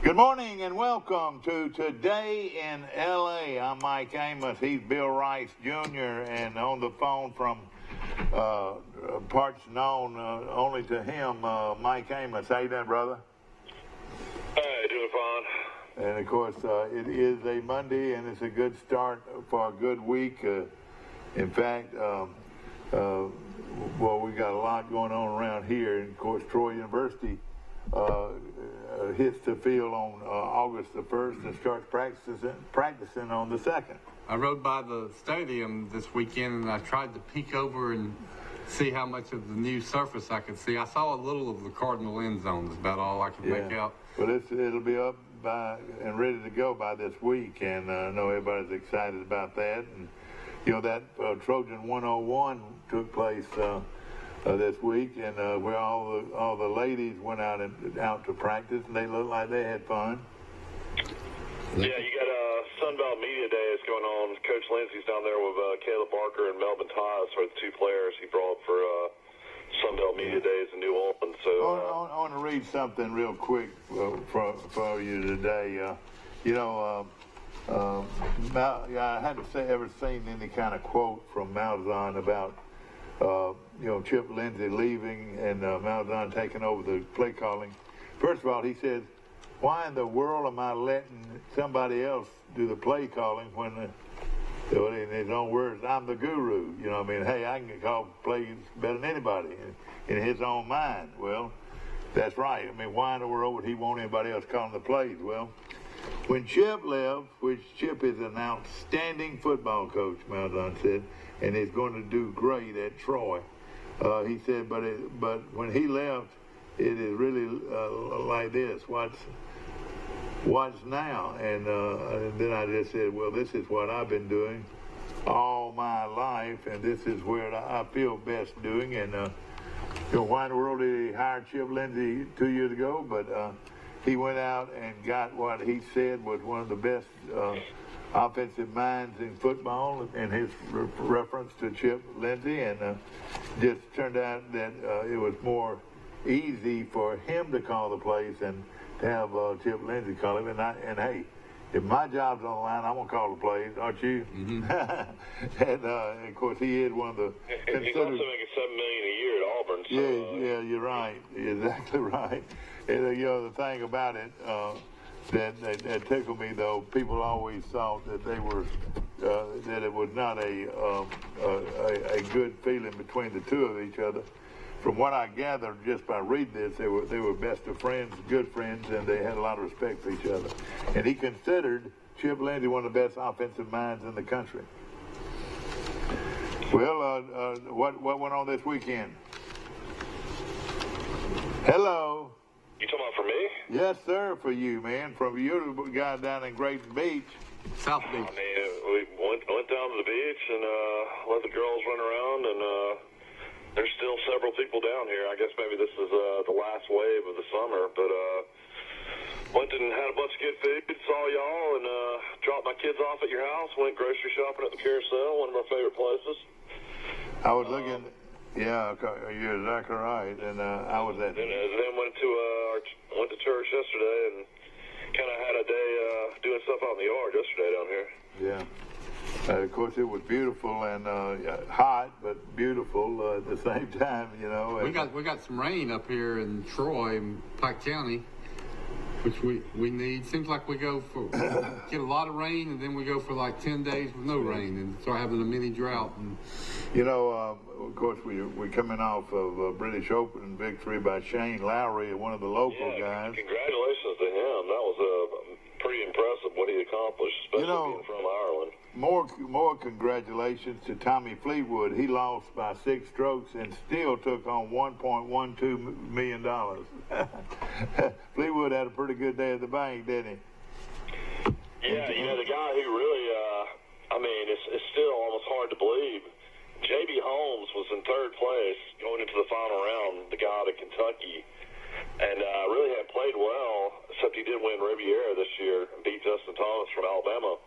Good morning and welcome to Today in L.A. I'm Mike Amos. He's Bill Rice Jr. and on the phone from parts known only to him, Mike Amos. How you doing, brother? Hey, doing fine. And of course, it is a Monday and it's a good start for a good week. In fact, well, we got a lot going on around here. And of course, Troy University hits the field on August the 1st and starts practicing on the 2nd. I rode by the stadium this weekend and I tried to peek over and see how much of the new surface I could see. I saw a little of the Cardinal end zone. That's about all I could make out. Well, it'll be up by and ready to go by this week, and I know everybody's excited about that. And you know that Trojan 101 took place this week, and where all the ladies went out to practice, and they looked like they had fun. Yeah, you got Sunbelt Media Day is going on. Coach Lindsey's down there with Caleb Barker and Melvin Tyus are the two players he brought for Sunbelt Media Days in New Orleans. So I want to read something real quick for you today. I hadn't ever seen any kind of quote from Malzahn about Chip Lindsey leaving and Malzahn taking over the play calling. First of all, he says, "Why in the world am I letting somebody else do the play calling when, in his own words, I'm the guru? You know, hey, I can call plays better than anybody in his own mind." Well, that's right. Why in the world would he want anybody else calling the plays? Well, when Chip left, which Chip is an outstanding football coach, Malzahn said, and is going to do great at Troy. He said, but when he left, it is really like this. What's now? And then I just said, well, this is what I've been doing all my life, and this is where I feel best doing. And why in the world did he hire Chip Lindsey 2 years ago? But he went out and got what he said was one of the best offensive minds in football, in his reference to Chip Lindsey, and just turned out that it was more easy for him to call the plays and to have Chip Lindsey call him. And hey, if my job's on the line, I'm gonna call the plays, aren't you? Mm-hmm. And of course, he is one of the. And he's also making $7 million a year at Auburn. So, yeah, you're right, you're exactly right. And the thing about it. That tickled me, though. People always thought that they were that it was not a good feeling between the two of each other. From what I gathered just by reading this, they were best of friends, good friends, and they had a lot of respect for each other. And he considered Chip Lindsey one of the best offensive minds in the country. Well, what went on this weekend? Hello. You talking about for me? Yes, sir, for you, man. From you, the guy down in Great Beach. South Beach. We went down to the beach and let the girls run around, and there's still several people down here. I guess maybe this is the last wave of the summer, but went and had a bunch of good food, saw y'all, and dropped my kids off at your house, went grocery shopping at the Carousel, one of our favorite places. I was looking... Yeah, you're exactly right. And I was at. Then went to church yesterday and kind of had a day doing stuff out in the yard yesterday down here. Yeah. Of course, it was beautiful and hot, but beautiful at the same time. We got some rain up here in Troy, in Pike County, which we need. Seems like we get a lot of rain, and then we go for like 10 days with no rain, and start having a mini drought. And of course, we're coming off of a British Open victory by Shane Lowry, one of the local guys. Congratulations to him. That was pretty impressive what he accomplished, especially being from Ireland. More congratulations to Tommy Fleetwood. He lost by 6 strokes and still took on $1.12 million. Fleetwood had a pretty good day at the bank, didn't he? Yeah, the guy who really, it's still almost hard to believe. J.B. Holmes was in 3rd place going into the final round, the guy out of Kentucky, and really had played well, except he did win Riviera this year and beat Justin Thomas from Alabama.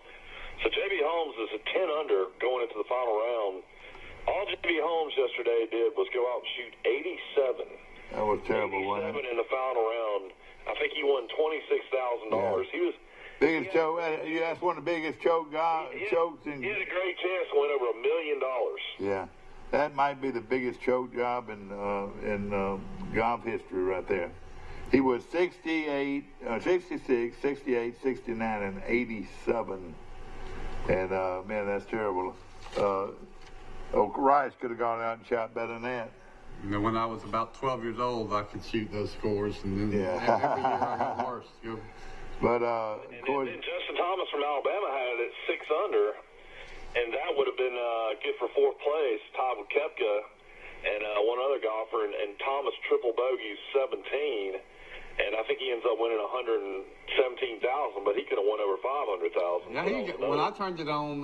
So J.B. Holmes is a 10 under going into the final round. All J.B. Holmes yesterday did was go out and shoot 87. That was terrible, wasn't it? 87 in the final round I think he won $26,000. He was biggest choke. Yeah, that's one of the biggest chokes he had a great chance to win over $1 million. Yeah, that might be the biggest choke job in golf history right there. He was 68, 66, 68, 69, and 87. And, man, that's terrible. Rice could have gone out and shot better than that. You know, when I was about 12 years old, I could shoot those scores, and then every year I got worse. But, and Justin Thomas from Alabama had it at 6 under, and that would have been good for 4th place, tied with Koepka and one other golfer, and Thomas triple bogeys 17. And I think he ends up winning $117,000, but he could have won over $500,000. Yeah, when I turned it on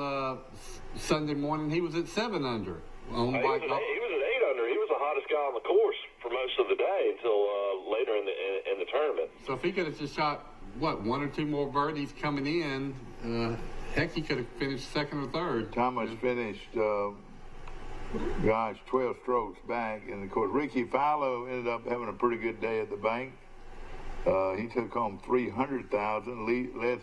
Sunday morning, he was at 7 under. He was at 8 under. He was the hottest guy on the course for most of the day until later in the tournament. So if he could have just shot 1 or 2 more birdies coming in, heck, he could have finished 2nd or 3rd. Thomas finished, 12 strokes back, and of course Ricky Fowler ended up having a pretty good day at the bank. He took home $300,000.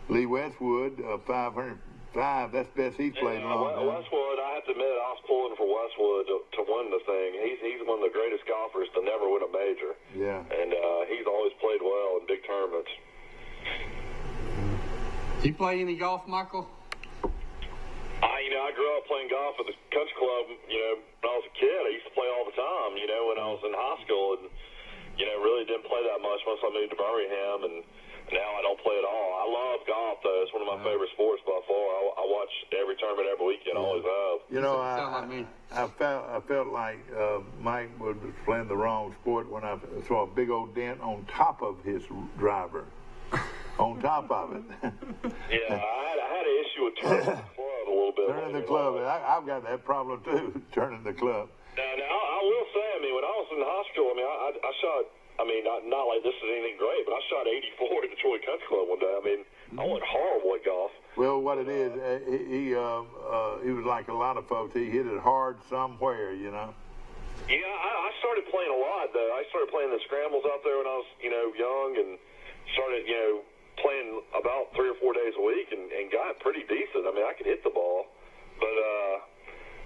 Lee Westwood, 505. That's best he's played in a long time. Westwood, I have to admit, I was pulling for Westwood to win the thing. He's one of the greatest golfers to never win a major. Yeah. And he's always played well in big tournaments. You play any golf, Michael? I grew up playing golf at the country club. When I was a kid, I used to play all the time. When I was in high school, and really didn't play that much once I moved to Birmingham, and now I don't play at all. I love golf, though. It's one of my favorite sports by far. I watch every tournament every weekend. I always have. I felt like Mike was playing the wrong sport when I saw a big old dent on top of his driver. On top of it. Yeah, I had an issue with turning the club a little bit. Turning the club. I've got that problem, too, turning the club. Now, I will say, when I was in high school, I shot, not like this is anything great, but I shot 84 at Detroit Country Club one day. I went horrible at golf. Well, what it is, he was like a lot of folks. He hit it hard somewhere, Yeah, I started playing a lot, though. I started playing the scrambles out there when I was, young, and started, playing about 3 or 4 days a week, and got pretty decent. I could hit the ball, but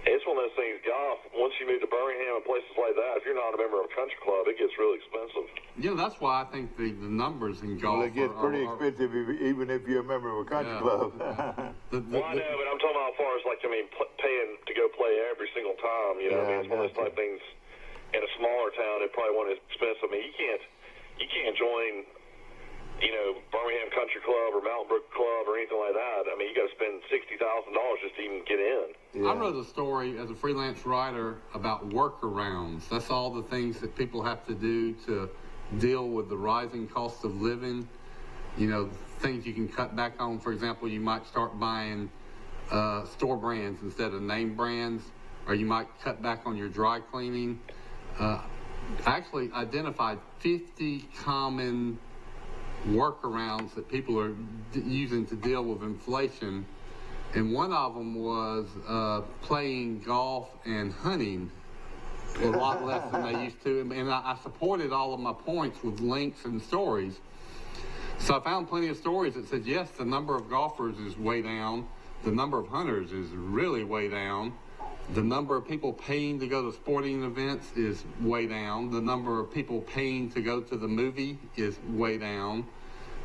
it's one of those things, golf, once you move to Birmingham and places like that, if you're not a member of a country club, it gets really expensive. That's why I think the numbers in golf it gets pretty expensive even if you're a member of a country club. I know, but I'm talking about as far as, paying to go play every single time, it's one of those type things. In a smaller town, it probably wasn't as expensive. You can't join Birmingham Country Club or Mountain Brook Club or anything like that. You got to spend $60,000 just to even get in. Yeah. I wrote a story as a freelance writer about workarounds. That's all the things that people have to do to deal with the rising cost of living. Things you can cut back on. For example, you might start buying store brands instead of name brands, or you might cut back on your dry cleaning. I actually identified 50 common workarounds that people are using to deal with inflation, and one of them was playing golf and hunting a lot less than they used to, and I supported all of my points with links and stories. So I found plenty of stories that said, yes, the number of golfers is way down, the number of hunters is really way down, the number of people paying to go to sporting events is way down, the number of people paying to go to the movie is way down.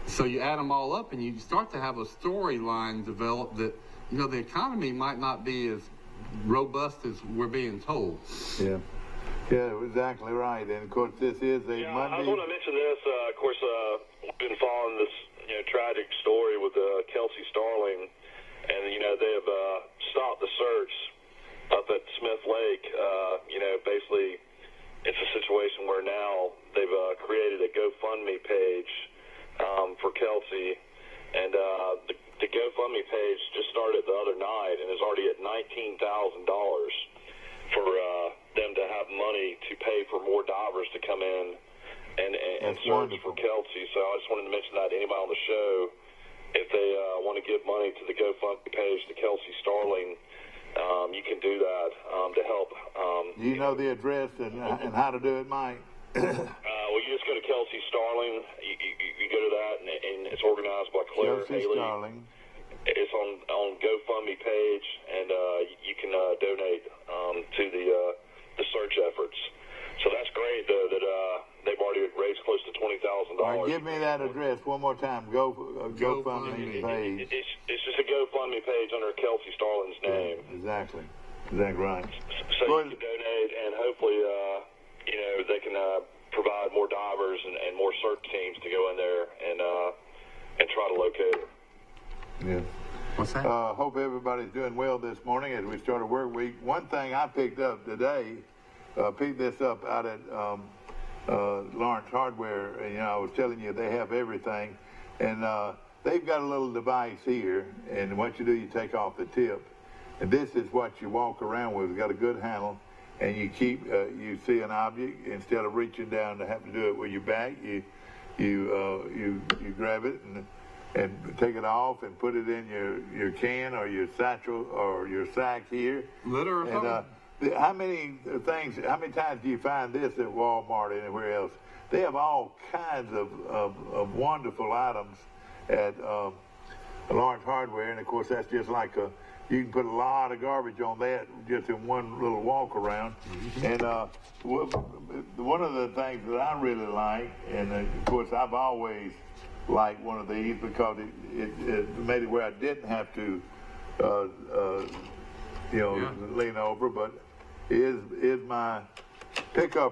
So you add them all up and you start to have a storyline develop that, the economy might not be as robust as we're being told. Yeah. Yeah, exactly right. And of course, this is a Monday. I want to mention this. Of course, we've been following this, tragic story with Kelsey Starling, and they have stopped the search up at Smith Lake. Basically, it's a situation where now they've created a GoFundMe page for Kelsey, and the GoFundMe page just started the other night and is already at $19,000 for them to have money to pay for more divers to come in and search for Kelsey. So I just wanted to mention that to anybody on the show, if they want to give money to the GoFundMe page to Kelsey Starling, you can do that to help. Do you know the address and how to do it, Mike? Well, you just go to Kelsey Starling. You go to that, and it's organized by Claire Chelsea Haley. Starling. It's on GoFundMe page, and you can donate to the search efforts. So that's great that they've already raised close to $20,000. All right, give me that address one more time. GoFundMe page. It's just a GoFundMe page under Kelsey Starling's name. Exactly right. So you can donate, and hopefully, they can provide more divers and more search teams to go in there and try to locate her. Yeah. What's that? Hope everybody's doing well this morning as we start a work week. One thing I picked up today, picked this up out at Lawrence Hardware. I was telling you they have everything, and they've got a little device here, and what you do, you take off the tip, and this is what you walk around with. It's got a good handle, and you keep you see an object instead of reaching down to have to do it with your back. You grab it and take it off and put it in your can or your satchel or your sack here. Litter or something? How many times do you find this at Walmart or anywhere else? They have all kinds of wonderful items at Lawrence Hardware, and of course that's just like you can put a lot of garbage on that just in one little walk around. Mm-hmm. And one of the things that I really like, and of course I've always liked one of these because it made it where I didn't have to lean over, but is my pick 'em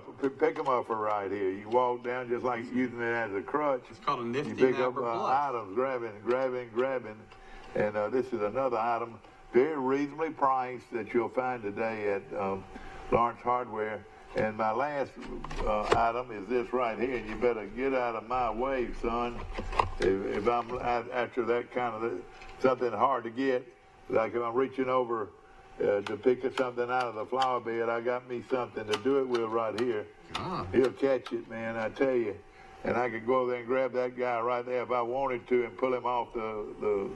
upper right here. You walk down just like using it as a crutch. It's called a nifty You pick napper up plus. items, grabbing, and this is another item, very reasonably priced that you'll find today at Lawrence Hardware. And my last item is this right here. You better get out of my way, son. If I'm after that kind of something hard to get, like if I'm reaching over to pick something out of the flower bed, I got me something to do it with right here. He'll catch it, man, I tell you. And I could go over there and grab that guy right there if I wanted to and pull him off the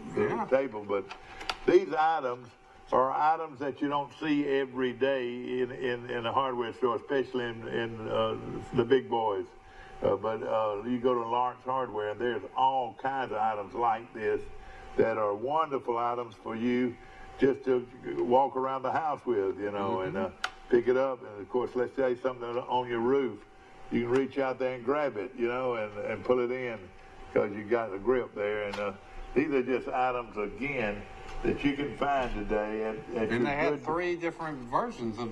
table. But these items are items that you don't see every day in a hardware store, especially in the big boys. But you go to Lawrence Hardware, and there's all kinds of items like this that are wonderful items for you just to walk around the house with, and pick it up. And, of course, let's say something on your roof. You can reach out there and grab it, and pull it in because you got the grip there. And these are just items, again, that you can find today at and they had 3 different versions of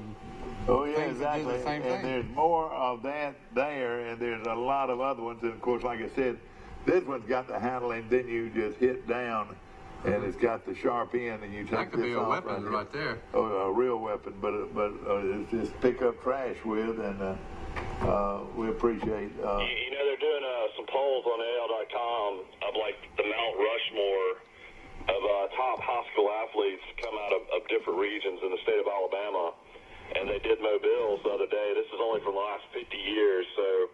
things that do the same thing. And there's more of that there, and there's a lot of other ones. And, of course, like I said, this one's got the handle, and then you just hit down, and it's got the sharp end, and you take that could this be a off weapon right there. Oh, a real weapon, but it's just pick up trash with, and we appreciate. They're doing some polls on AL.com of like the Mount Rushmore of top high school athletes come out of different regions in the state of Alabama, and they did Mobiles the other day. This is only from the last 50 years, so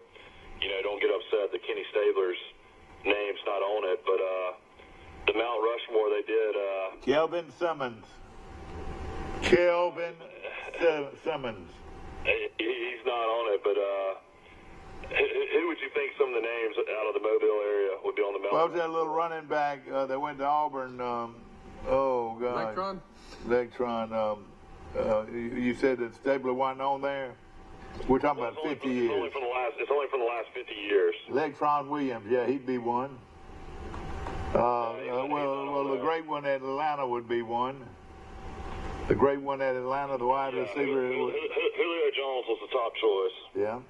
don't get upset that Kenny Stabler's name's not on it, but the Mount Rushmore they did. Kelvin Simmons. Simmons. He's not on it, but who would you think some of the names out of the Mobile area would be on the Mount? Well, that little running back that went to Auburn? Oh God. Lectron. You said that Stabler wasn't on there. We're talking about 50 years. It's only from the last 50 years. Lectron Williams, yeah, he'd be one. Well, the great one at Atlanta would be one. The great one at Atlanta, the wide receiver. Julio Jones was the top choice. Yeah.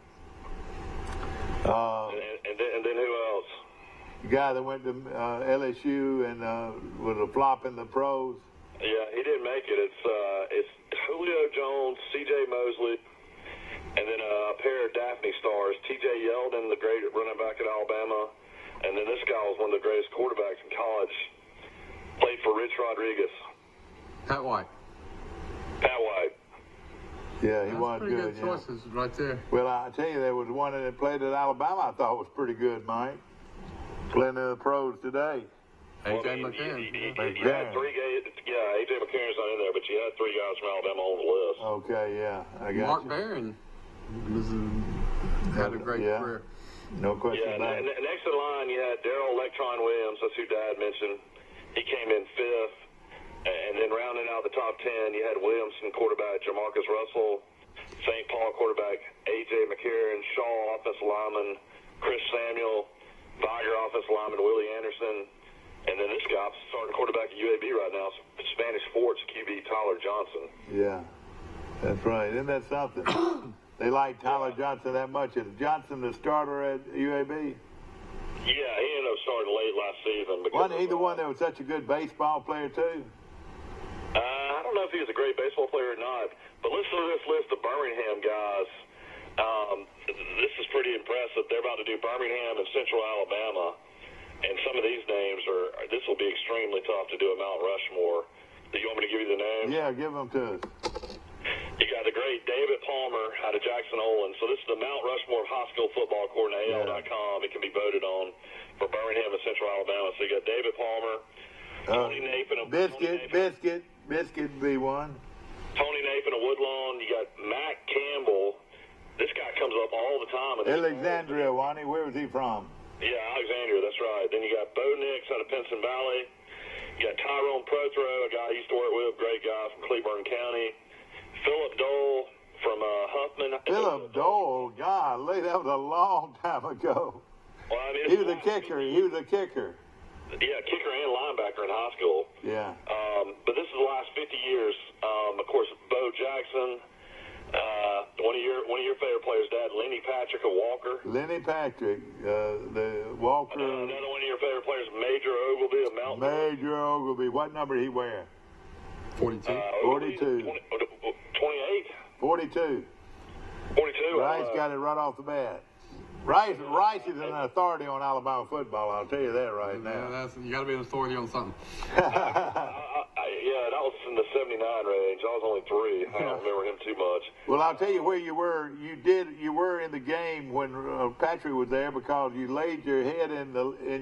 And then who else? The guy that went to LSU and was a flop in the pros. Yeah, he didn't make it. It's Julio Jones, C.J. Mosley, and then a pair of Daphne stars, T.J. Yeldon, the great running back at Alabama, and then this guy was one of the greatest quarterbacks in college. Played for Rich Rodriguez. Pat White. Yeah, he was pretty good. Good choices right there. Well, I tell you, there was one that played at Alabama I thought was pretty good, Mike. Playing in the pros today. A.J. McCarron. You had 3 guys. Yeah, A.J. McCarron's not in there, but you had 3 guys from Alabama on the list. Okay, yeah, I got Mark you. Barron was had a great career. No question Yeah, about it. and next in line, you had Darrell Electron Williams. That's who Dad mentioned. He came in 5th. And then rounding out the top 10, you had Williamson quarterback, Jamarcus Russell, St. Paul quarterback, A.J. McCarron, Shaw offensive lineman, Chris Samuel, Viger offensive lineman, Willie Anderson, and then this guy starting quarterback at UAB right now, Spanish Forts QB Tyler Johnson. Yeah, that's right. Isn't that something? They like Tyler Johnson that much. Is Johnson the starter at UAB? Yeah, he ended up starting late last season. Wasn't he the one that was such a good baseball player, too? I don't know if he was a great baseball player or not, but listen to this list of Birmingham guys. This is pretty impressive. They're about to do Birmingham and Central Alabama, and some of these names this will be extremely tough to do a Mount Rushmore. Do you want me to give you the names? Yeah, give them to us. You got the great David Palmer out of Jackson Hole. So this is the Mount Rushmore of high school football according to AL.com. It can be voted on for Birmingham and Central Alabama. So you got David Palmer, Tony Nathan of Biscuit be one. Tony Nathan of Woodlawn. You got Matt Campbell. This guy comes up all the time. Alexandria, Wani. Where was he from? Yeah, Alexandria, that's right. Then you got Bo Nix out of Pinson Valley. You got Tyrone Prothro, a guy I used to work with, great guy from Cleburne County. Philip Dole from Huffman. Philip Dole, golly, that was a long time ago. Well, I mean, he was a kicker. Yeah, kicker and linebacker in high school. Yeah. But this is the last 50 years. Of course, Bo Jackson, one of your favorite players, Dad, Lenny Patrick of Walker. Lenny Patrick, the Walker. Another one of your favorite players, Major Ogilvy of Mountain. Major Ogilvy. What number did he wear? 42. 42. 28. 42. 42. Rice got it right off the bat. Rice is an authority on Alabama football. I'll tell you that right now. Yeah, you got to be an authority on something. Yeah, that was in the 79 range. I was only 3. I don't remember him too much. Well, I'll tell you where you were. You were in the game when Patrick was there because you laid your head in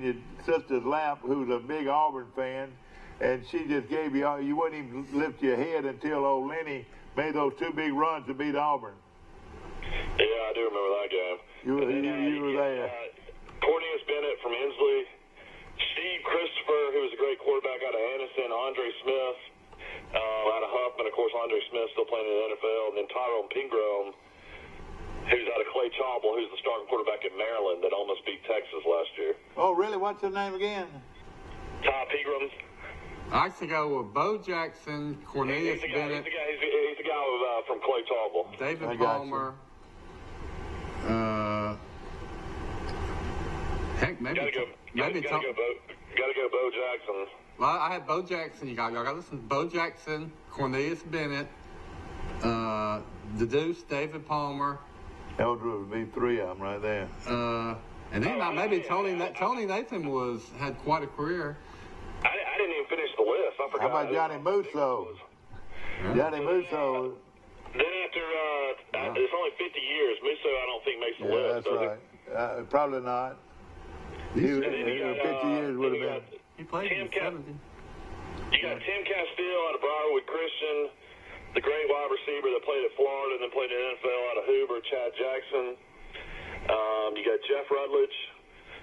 your sister's lap, who's a big Auburn fan, and she just gave you wouldn't even lift your head until old Lenny made those 2 big runs to beat Auburn. Yeah, I do remember that game. You were there. Cornelius Bennett from Inslee, Steve Christopher, who was a great quarterback out of Anniston, Andre Smith out of Huffman. Of course, Andre Smith still playing in the NFL, and then Tyrone Pingrome, who's out of Clay Chapel, who's the starting quarterback at Maryland that almost beat Texas last year. Oh, really? What's his name again? Ty Pingrome. I used to go with Bo Jackson, Cornelius Bennett. He's the guy from Clay Chapel. David Palmer. Heck, maybe. Gotta go Bo Jackson. Well, I had Bo Jackson. Y'all got to listen. Bo Jackson, Cornelius Bennett, the Deuce, David Palmer. That would be 3 of them right there. And then maybe Tony Nathan had quite a career. I didn't even finish the list. I forgot. How about Johnny Musso? Johnny Musso. Then after it's only 50 years, Musso I don't think makes the list. That's right. Probably not. 50 years would have been. He played in 70. You got Tim Castile out of Briarwood Christian, the great wide receiver that played at Florida and then played in the NFL out of Hoover, Chad Jackson. You got Jeff Rutledge.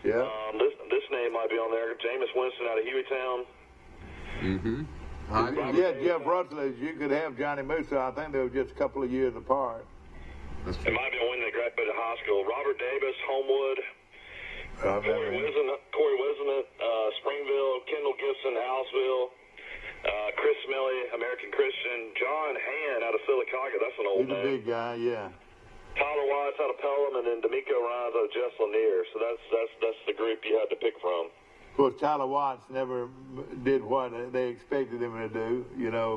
Yeah. This name might be on there. Jameis Winston out of Hueytown. Mm-hmm. Yeah, Jeff Rutledge. You could have Johnny Musso. I think they were just a couple of years apart. It might be when they graduated high school. Robert Davis, Homewood. Corey Wisnant, Springville, Kendall Gibson, Aliceville, Chris Smelly, American Christian, John Han out of Sylacauga. That's an old name. He's a big guy, yeah. Tyler Watts out of Pelham, and then D'Amico Rhines out of Jess Lanier. So that's the group you had to pick from. Of course, Tyler Watts never did what they expected him to do,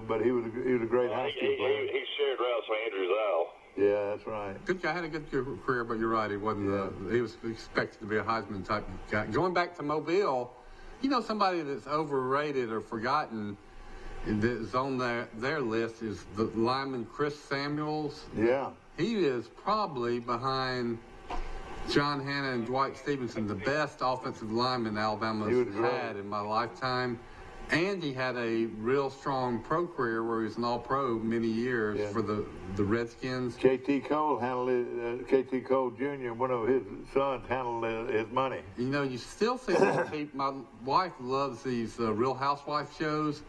but he was a great high school player. He shared routes with Andrew Zal. Yeah, that's right. Good guy, had a good career, but you're right. He wasn't. He was expected to be a Heisman type guy. Going back to Mobile, somebody that's overrated or forgotten that's on their list is the lineman Chris Samuels. Yeah. He is probably behind John Hanna and Dwight Stevenson, the best offensive lineman Alabama's had in my lifetime. And he had a real strong pro career where he was an all-pro many years for the Redskins. J.T. Cole handled it. J.T. Cole Jr., one of his sons, handled his money. You know, you still see these people. My wife loves these Real Housewife shows.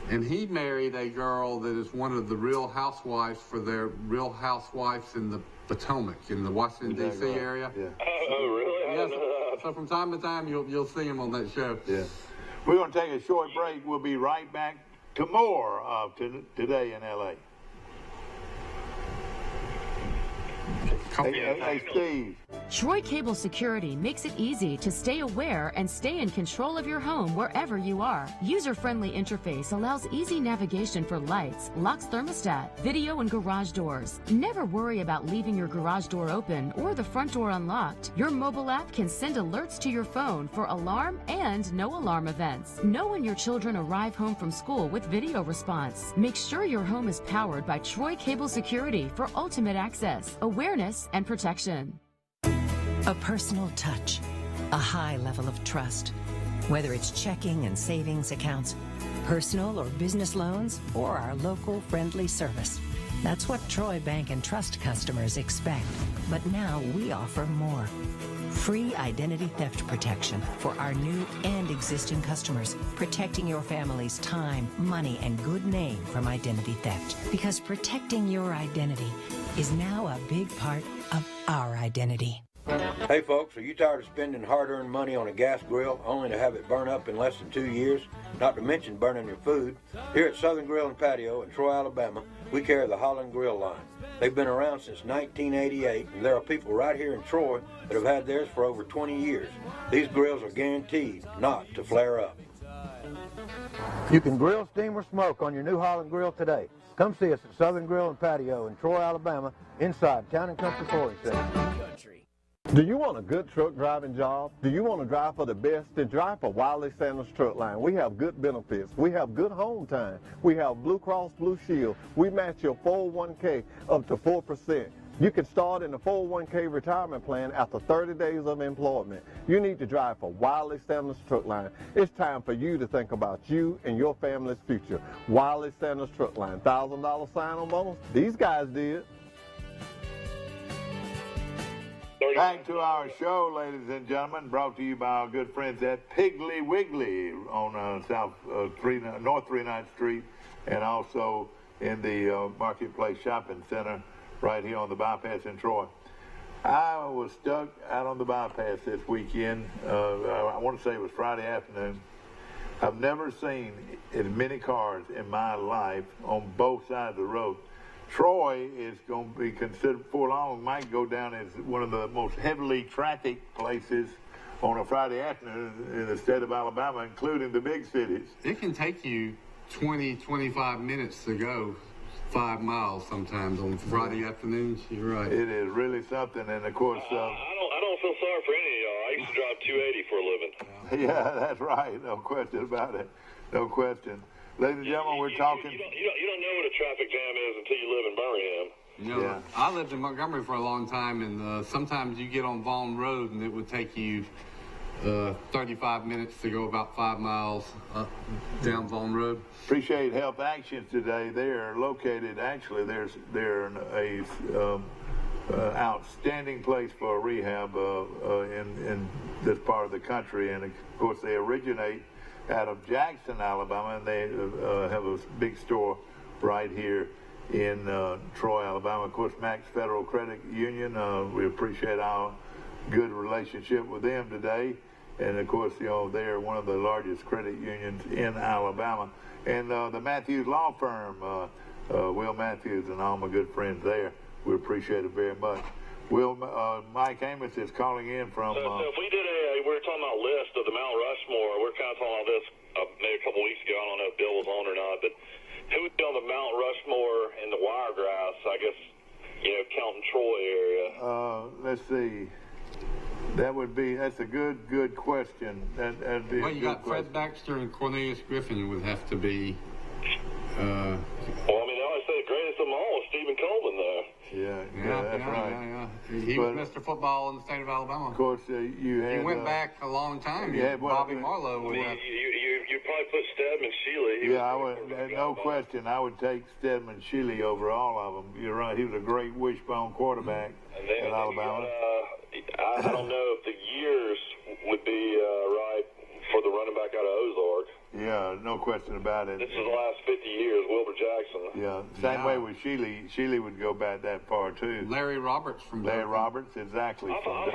And he married a girl that is one of the Real Housewives for their Real Housewives in the Potomac, in the Washington, D.C. area. Yeah. Oh, really? I Yes. didn't know that. So from time to time, you'll see him on that show. Yeah. We're going to take a short break. We'll be right back to more of Today in L.A. Hey, Steve. Troy Cable Security makes it easy to stay aware and stay in control of your home wherever you are. User-friendly interface allows easy navigation for lights, locks thermostat, video, and garage doors. Never worry about leaving your garage door open or the front door unlocked. Your mobile app can send alerts to your phone for alarm and no alarm events. Know when your children arrive home from school with video response. Make sure your home is powered by Troy Cable Security for ultimate access, awareness, and protection. A personal touch, a high level of trust. Whether it's checking and savings accounts, personal or business loans, or our local friendly service. That's what Troy Bank and Trust customers expect. But now we offer more. Free identity theft protection for our new and existing customers, protecting your family's time, money, and good name from identity theft. Because protecting your identity is now a big part of our identity. Hey folks, are you tired of spending hard-earned money on a gas grill only to have it burn up in less than 2 years? Not to mention burning your food. Here at Southern Grill and Patio in Troy, Alabama, we carry the Holland Grill line. They've been around since 1988, and there are people right here in Troy that have had theirs for over 20 years. These grills are guaranteed not to flare up. You can grill, steam, or smoke on your new Holland Grill today. Come see us at Southern Grill and Patio in Troy, Alabama, inside Town & Country Flooring Center. Do you want a good truck driving job? Do you want to drive for the best? Then drive for Wiley Sanders Truck Line. We have good benefits. We have good home time. We have Blue Cross Blue Shield. We match your 401k up to 4%. You can start in the 401k retirement plan after 30 days of employment. You need to drive for Wiley Sanders Truck Line. It's time for you to think about you and your family's future. Wiley Sanders Truck Line. $1,000 sign-on bonus? These guys did. Back to our show, ladies and gentlemen, brought to you by our good friends at Piggly Wiggly on North 39th Street, and also in the Marketplace Shopping Center right here on the bypass in Troy. I was stuck out on the bypass this weekend. I want to say it was Friday afternoon. I've never seen as many cars in my life on both sides of the road. Troy is going to be considered, before long, might go down as one of the most heavily trafficked places on a Friday afternoon in the state of Alabama, including the big cities. It can take you 20, 25 minutes to go 5 miles sometimes on Friday afternoons. You're right. It is really something, and of course... I don't feel sorry for any of y'all. I used to drive 280 for a living. Yeah, that's right. No question about it. No question. Ladies and gentlemen, we're talking... You don't know what a traffic jam is until you live in Birmingham. You know, I lived in Montgomery for a long time, and sometimes you get on Vaughn Road, and it would take you 35 minutes to go about 5 miles down Vaughn Road. Appreciate Health Actions today. They're located, actually, they're a outstanding place for rehab in this part of the country, and of course they originate out of Jackson, Alabama, and they have a big store right here in Troy, Alabama. Of course, Max Federal Credit Union, we appreciate our good relationship with them today. And of course, you know, they're one of the largest credit unions in Alabama. And the Matthews Law Firm, Will Matthews and all my good friends there, we appreciate it very much. Mike Amos is calling in from... So if we did we were talking about a list of the Mount Rushmore. We're kind of talking about this maybe a couple weeks ago. I don't know if Bill was on or not, but who would be on the Mount Rushmore in the Wiregrass, I guess, counting Troy area? Let's see. That's a good question. That'd be well, you got Fred Baxter and Cornelius Griffin would have to be... well, I mean, they always say the greatest of them all is Stephen Coleman, though. Yeah, that's right. Yeah. He was Mr. Football in the state of Alabama. Of course, you had... He went back a long time. You had Bobby Marlowe. You've you'd probably put Stedman, Shealy. Yeah, I would. No question. I would take Stedman, Shealy over all of them. You're right. He was a great wishbone quarterback at Alabama. I don't know if the years would be right for the running back out of Ozark. Yeah, no question about it. This is the last 50 years, Wilbur Jackson. Yeah, same way with Shealy. Shealy would go back that far too. Larry Roberts from Larry Dothan. Roberts, exactly. I thought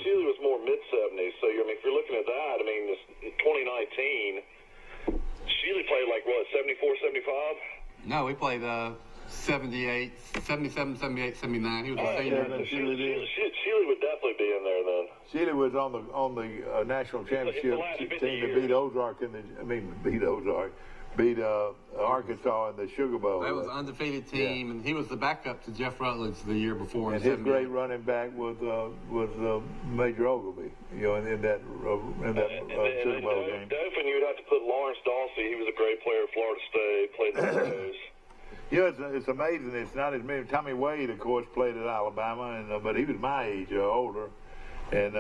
Shealy was more mid-70s. So if you're looking at that, I mean, this 2019, Shealy played like what, 74, 75? No, he played 78, 77, 78, 79. He was a senior. Shealy would definitely be in there then. Shealy was on the national championship team that beat Ozark beat Arkansas in the Sugar Bowl. That was an undefeated team, and he was the backup to Jeff Rutledge the year before. And his great running back was Major Ogilvy, in that Sugar Bowl game. Dauphin, you would have to put Lawrence Dawsey. He was a great player at Florida State. Played in the Pros. It's amazing. It's not as many. Tommy Wade, of course, played at Alabama, but he was my age or older, and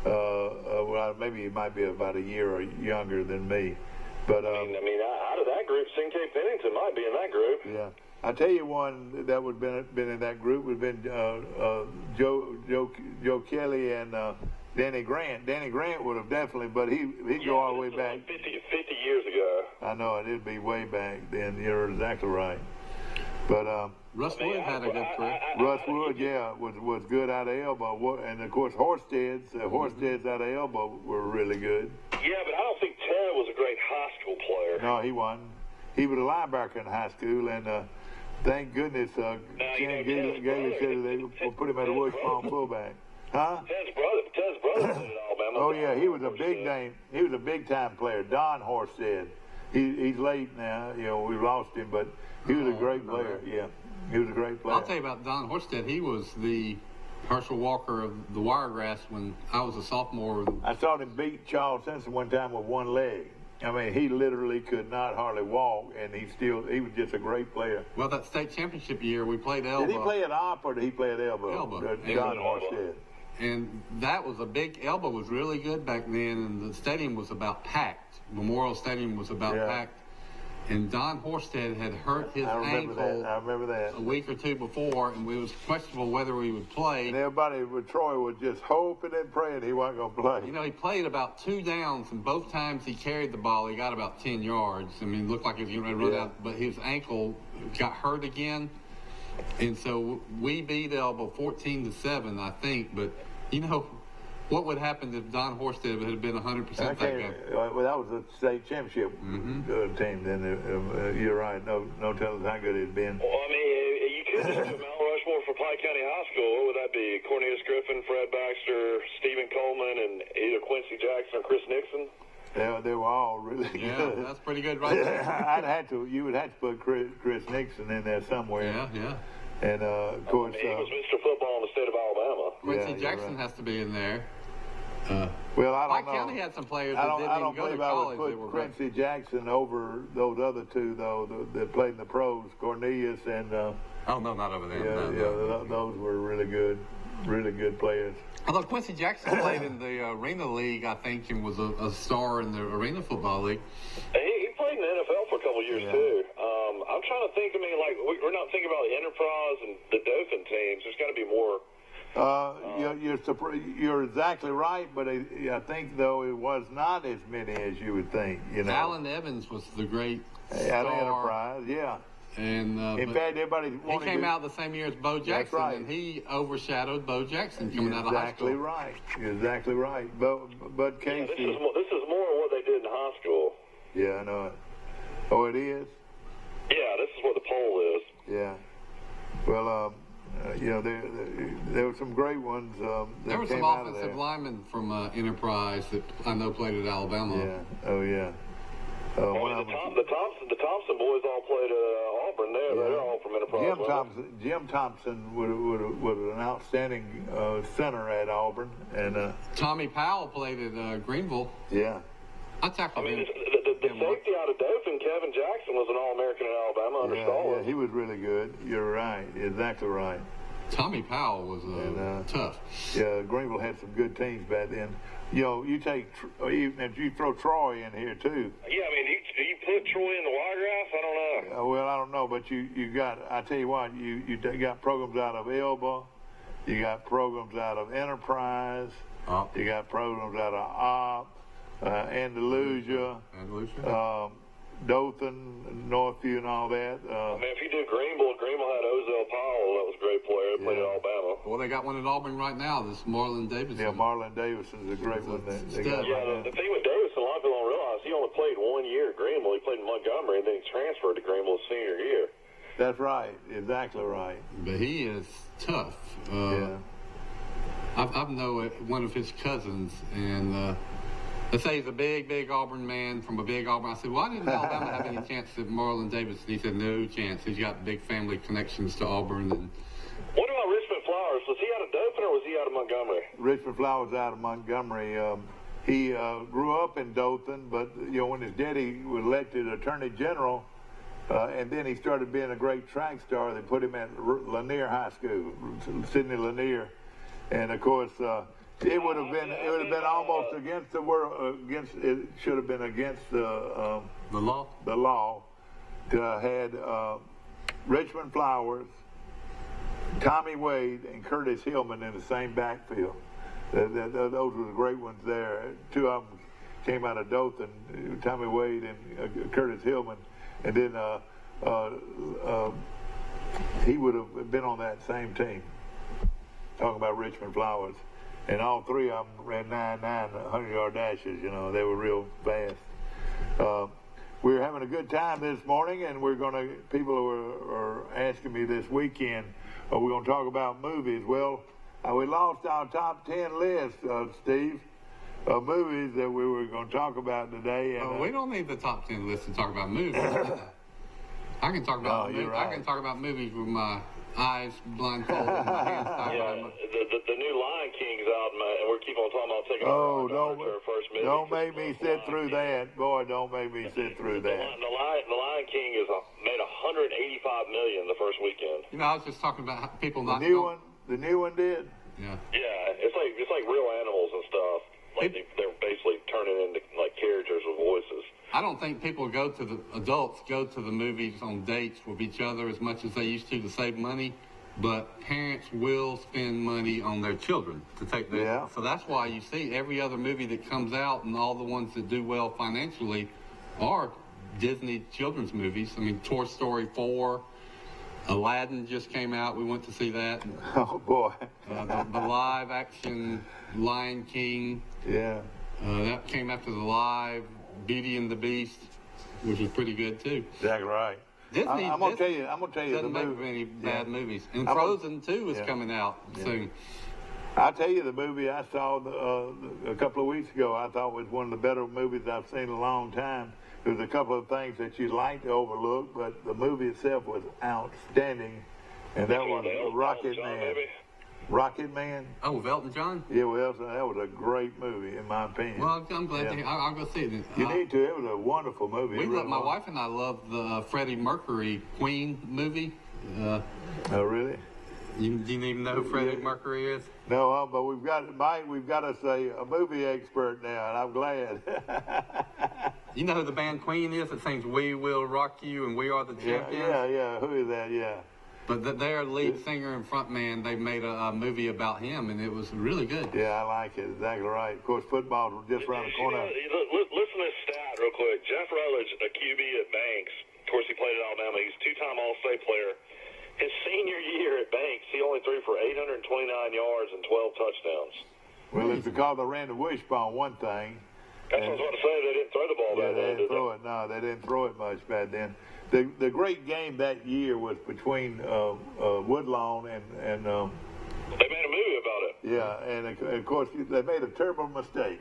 well, maybe he might be about a year or younger than me. But I mean, out of that group, C.K. Pennington might be in that group. Yeah, I tell you one that would have been in that group would have been Joe Kelly and Danny Grant. Danny Grant would have definitely, but he'd go all the way back. 50 years ago. I know it. It'd be way back then. You're exactly right. But Russ Wood had a good career. Russ Wood, yeah, was good out of Elba, and of course Horsted's out of Elba were really good. Yeah, but I don't think Ted was a great high school player. No, he wasn't. He was a linebacker in high school, and thank goodness Ken Gailey said they put him at a wishbone fullback. Huh? Ted's brother played at Alabama. Oh yeah, he was a big name. He was a big time player. Don Horsted. He's late now. We lost him, but he was a great player. Yeah, he was a great player. I'll tell you about Don Horsted. He was the Herschel Walker of the Wiregrass when I was a sophomore. I saw him beat Charles Simpson one time with one leg. I mean, he literally could not hardly walk, and he was just a great player. Well, that state championship year, we played Elba. Did he play at Opp or did he play at Elba? Elba. Don Horsted. And that was a big, Elba was really good back then, and the stadium was about packed. Memorial Stadium was about packed. And Don Horsted had hurt his ankle I remember that. a week or two before, and it was questionable whether he would play. And everybody with Troy was just hoping and praying he wasn't going to play. He played about 2 downs, and both times he carried the ball, he got about 10 yards. I mean, it looked like he was going to run out, but his ankle got hurt again. And so we beat Elba 14-7, I think. But, what would happen if Don Horsted had been 100% that guy? Well, that was a state championship team. Then you're right. No telling how good it'd been. Well, I mean, you could just do Mount Rushmore for Pike County High School. What would that be? Cornelius Griffin, Fred Baxter, Stephen Coleman, and either Quincy Jackson or Chris Nixon. They were all really good. Yeah, that's pretty good right there. You would have to put Chris Nixon in there somewhere. Yeah. And of course, he was Mr. Football in the state of Alabama. Quincy Jackson has to be in there. Well, I don't Pike know. County had some players that didn't even go to college. I would put Quincy Jackson over those other two, though, that played in the pros, Cornelius and... oh, no, not over there. Those were really good players. Although Quincy Jackson played in the Arena League, I think, and was a star in the Arena Football League. He played in the NFL for a couple of years, too. I'm trying to think, we're not thinking about the Enterprise and the Dauphin teams. There's got to be more... You're exactly right, but I think, though, it was not as many as you would think. Alan Evans was the great star. Enterprise, yeah. And in fact, everybody he came out the same year as Bo Jackson, that's right. And he overshadowed Bo Jackson coming out of high school. You're exactly right. But Casey. This is more of what they did in high school. Yeah, I know it. Oh, it is. Yeah, this is what the poll is. Yeah. Well, there were some great ones. There were some offensive linemen from Enterprise that I know played at Alabama. Yeah. Oh, yeah. The Thompson boys all played at Auburn. They're all from Enterprise. Jim Thompson was an outstanding center at Auburn, and Tommy Powell played at Greenville. Yeah. I tackled him. The safety out of Dauphin, Kevin Jackson, was an All-American in Alabama under Stallings. Yeah, he was really good. You're right. Exactly right. Tommy Powell was tough. Yeah, Greenville had some good teams back then. you know, you take, even if you throw Troy in here too. Yeah, I mean, do you put Troy in the Wiregrass? I don't know. Well, I don't know, but you got, I tell you what, you got programs out of Elba, you got programs out of Enterprise, you got programs out of Andalusia, Dothan, Northview, and all that. I mean, if you do Greenville had Ozell Powell. That was a great player. He played at Alabama. Well, they got one at Auburn right now. This Marlon Davidson. Yeah, Marlon Davidson's a great one. They got the thing with Davidson, a lot of people don't realize he only played 1 year at Greenville. He played in Montgomery, and then he transferred to Greenville his senior year. That's right. Exactly right. But he is tough. I've known one of his cousins, and let's say he's a big Auburn man from a big Auburn. I said, why didn't Alabama have any chance at Marlon Davidson? He said, no chance. He's got big family connections to Auburn. And what about Richmond Flowers? Was he out of Dothan or was he out of Montgomery? Richmond Flowers out of Montgomery. He grew up in Dothan, but you know, when his daddy was elected Attorney General, and then he started being a great track star, they put him at Lanier High School, Sidney Lanier, and of course. It would have been almost against the world. It should have been against the law. The law to have had Richmond Flowers, Tommy Wade, and Curtis Hillman in the same backfield. Those were the great ones there. Two of them came out of Dothan, Tommy Wade and Curtis Hillman, and then he would have been on that same team. Talking about Richmond Flowers. And all three of them ran 9.9 100-yard dashes. You know, they were real fast. We're having a good time this morning, and people are asking me this weekend, are we going to talk about movies? Well, we lost our top 10 list, Steve, of movies that we were going to talk about today. And, we don't need the top 10 list to talk about movies. I can talk about movies. Right. I can talk about movies with my eyes blindfolded and my hands tied behind the new Lion King's out, and we're keep on talking about taking our first movie. Don't make me sit through that. Boy, don't make me sit through that. The Lion King has made $185 million the first weekend. You know, I was just talking about how people not... The new one did? Yeah. Yeah, it's like real animals and stuff. Like they're basically turning into like characters with voices. I don't think adults go to the movies on dates with each other as much as they used to save money, but parents will spend money on their children to take them. Yeah. So that's why you see every other movie that comes out and all the ones that do well financially are Disney children's movies. I mean, Toy Story 4, Aladdin just came out. We went to see that. Oh, boy. The live action Lion King. Yeah. That came after the live Beauty and the Beast, which was pretty good too. Exactly right. Disney, I'm gonna tell you. Doesn't make any bad movies. And Frozen 2 is coming out soon. I'll tell you the movie I saw a couple of weeks ago. I thought was one of the better movies I've seen in a long time. There's a couple of things that you'd like to overlook, but the movie itself was outstanding, and that was Rocket Man. Rocket Man. Oh, with Elton John? Yeah, well, that was a great movie, in my opinion. Well, I'm glad to hear. I'll go see it. You need to. It was a wonderful movie. My wife and I love the Freddie Mercury Queen movie. Oh, really? You didn't even know who Freddie Mercury is? No, but we've got us a movie expert now, and I'm glad. You know who the band Queen is that sings "We Will Rock You" and "We Are the Champions"? Yeah. Who is that? Yeah. But their lead singer and frontman, they made a movie about him, and it was really good. Yeah, I like it. Exactly right. Of course, football was just around the corner. Listen to this stat real quick. Jeff Rutledge, a QB at Banks. Of course, he played at Alabama. He's a two-time All-State player. His senior year at Banks, he only threw for 829 yards and 12 touchdowns. Well, it's because they ran the wishbone, one thing. That's what I was going to say. They didn't throw the ball back then. They didn't throw it. No, they didn't throw it much back then. The great game that year was between Woodlawn and they made a movie about it. Yeah, and of course they made a terrible mistake.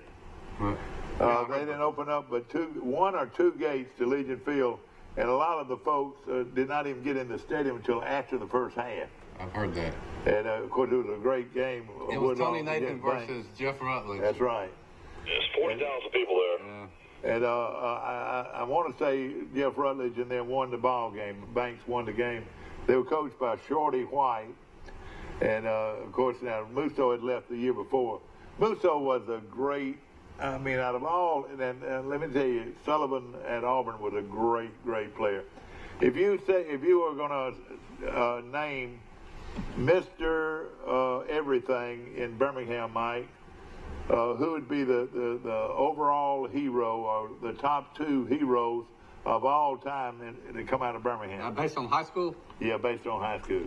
They didn't open up but one or two gates to Legion Field, and a lot of the folks did not even get in the stadium until after the first half. I've heard that. And of course it was a great game. It was Tony Nathan versus Jeff Rutledge. That's right. There's 40,000 people there. Yeah. And I want to say Jeff Rutledge and them won the ball game. Banks won the game. They were coached by Shorty White. And, of course, now Musso had left the year before. Musso was a great. I mean, out of all, and let me tell you, Sullivan at Auburn was a great player. If you were going to name Mr. Everything in Birmingham, Mike, who would be the overall hero or the top two heroes of all time that come out of Birmingham? Based on high school? Yeah, based on high school.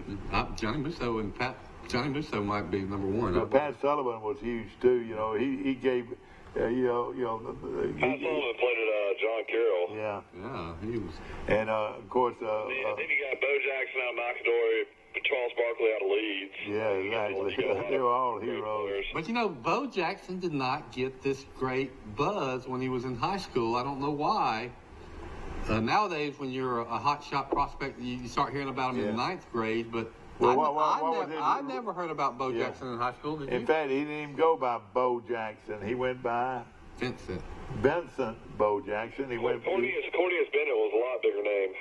Johnny Musso and Pat. Johnny Musso might be number one. But Pat Sullivan was huge too. You know, he gave. Pat Sullivan played at John Carroll. Yeah. Yeah, he was. And of course. Then you got Bo Jackson out of McAdory, Charles Barkley out of Leeds. Yeah, exactly. They were all heroes. But you know, Bo Jackson did not get this great buzz when he was in high school. I don't know why. Nowadays, when you're a hot shot prospect, you start hearing about him in ninth grade. But I never heard about Bo Jackson in high school. Did you? In fact, he didn't even go by Bo Jackson. He went by Vincent Bo Jackson. Cornelius Bennett was a lot bigger name.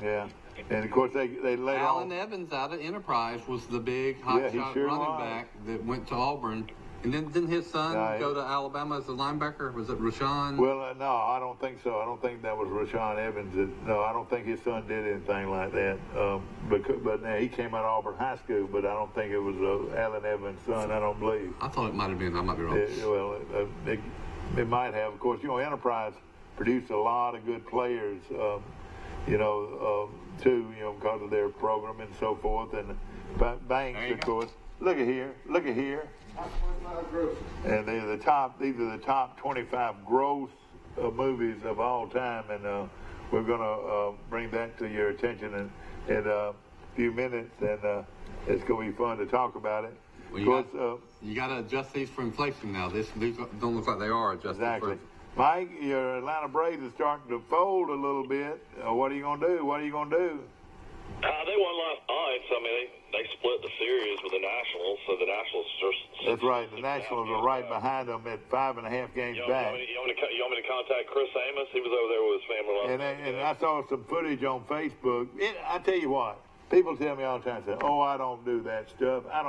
Yeah. And of course, they later Alan Evans out of Enterprise was the big hot shot running back that went to Auburn. And then didn't his son go to Alabama as a linebacker? Was it Rashawn? Well, no, I don't think so. I don't think that was Rashawn Evans. No, I don't think his son did anything like that. But now he came out of Auburn High School, but I don't think it was Allen Evans' son. I don't believe. I thought it might have been. I might be wrong. It might have. Of course, Enterprise produced a lot of good players. Too, because of their program and so forth. And Banks, of course. Look at here. And these are the top 25 gross movies of all time, and we're going to bring that to your attention in a few minutes, and it's going to be fun to talk about it. Well, you got to adjust these for inflation now. These don't look like they are adjusted. Exactly. Mike, your Atlanta Braves is starting to fold a little bit. What are you going to do? They won last night. So, I mean, they split the series with the Nationals, so the Nationals are... That's right. The Nationals are right behind them at 5.5 games back. You want me to contact Chris Amos? He was over there with his family last night. And I saw some footage on Facebook. I tell you what, people tell me all the time, I don't do that stuff. I'm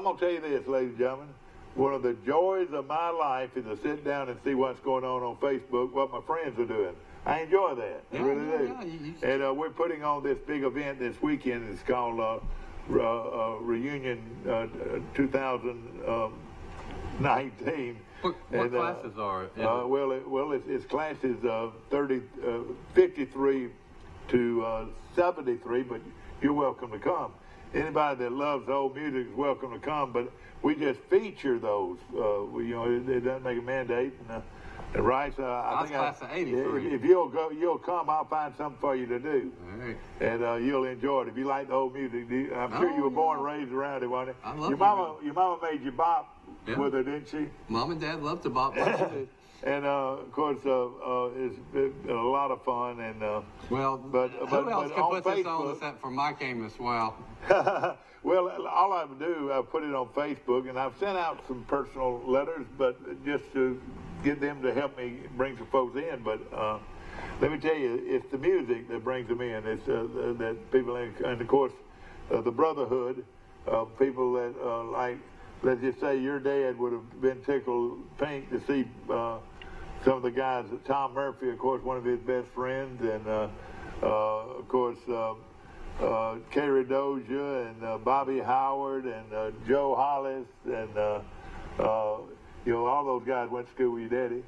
going to tell you this, ladies and gentlemen. One of the joys of my life is to sit down and see what's going on Facebook, what my friends are doing. I enjoy that. I really do. And we're putting on this big event this weekend. It's called Reunion 2019. What classes are it? It's classes 53 to 73, but you're welcome to come. Anybody that loves old music is welcome to come, but we just feature those. It doesn't make a mandate. Right, so I think class of 83. If you'll come. I'll find something for you to do, right. And you'll enjoy it. If you like the old music, I'm sure you were born and raised around it, wasn't it? I love your mama made you bop with her, didn't she? Mom and Dad loved to bop. And of course, it's been a lot of fun. And who else could put this on except for my game as well? Well, all I do, I put it on Facebook, and I've sent out some personal letters, but just to get them to help me bring some folks in. But let me tell you, it's the music that brings them in. It's that people, and of course, the brotherhood of people that like. Let's just say your dad would have been tickled pink to see some of the guys. Tom Murphy, of course, one of his best friends, and of course. Kerry Dozier and Bobby Howard and Joe Hollis and all those guys went to school with your daddy.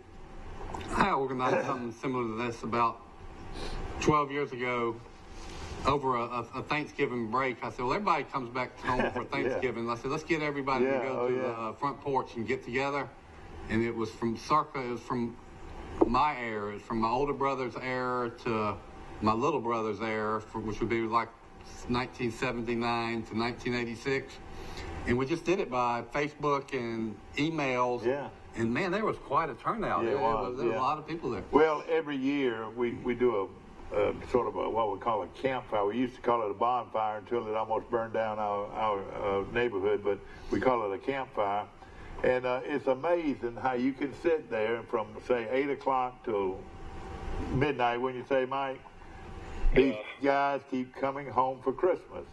I organized something similar to this about 12 years ago over a Thanksgiving break. I said, well, everybody comes back home for Thanksgiving. I said, let's get everybody to go to the front porch and get together. And it was from my era. It was from my older brother's era to my little brother's era, which would be like 1979 to 1986, and we just did it by Facebook and emails. Yeah. And man, there was quite a turnout. There was a lot of people there. Well, every year we do a sort of what we call a campfire. We used to call it a bonfire until it almost burned down our neighborhood, but we call it a campfire. And it's amazing how you can sit there from say 8 o'clock till midnight when you say, Mike, these guys keep coming home for Christmas.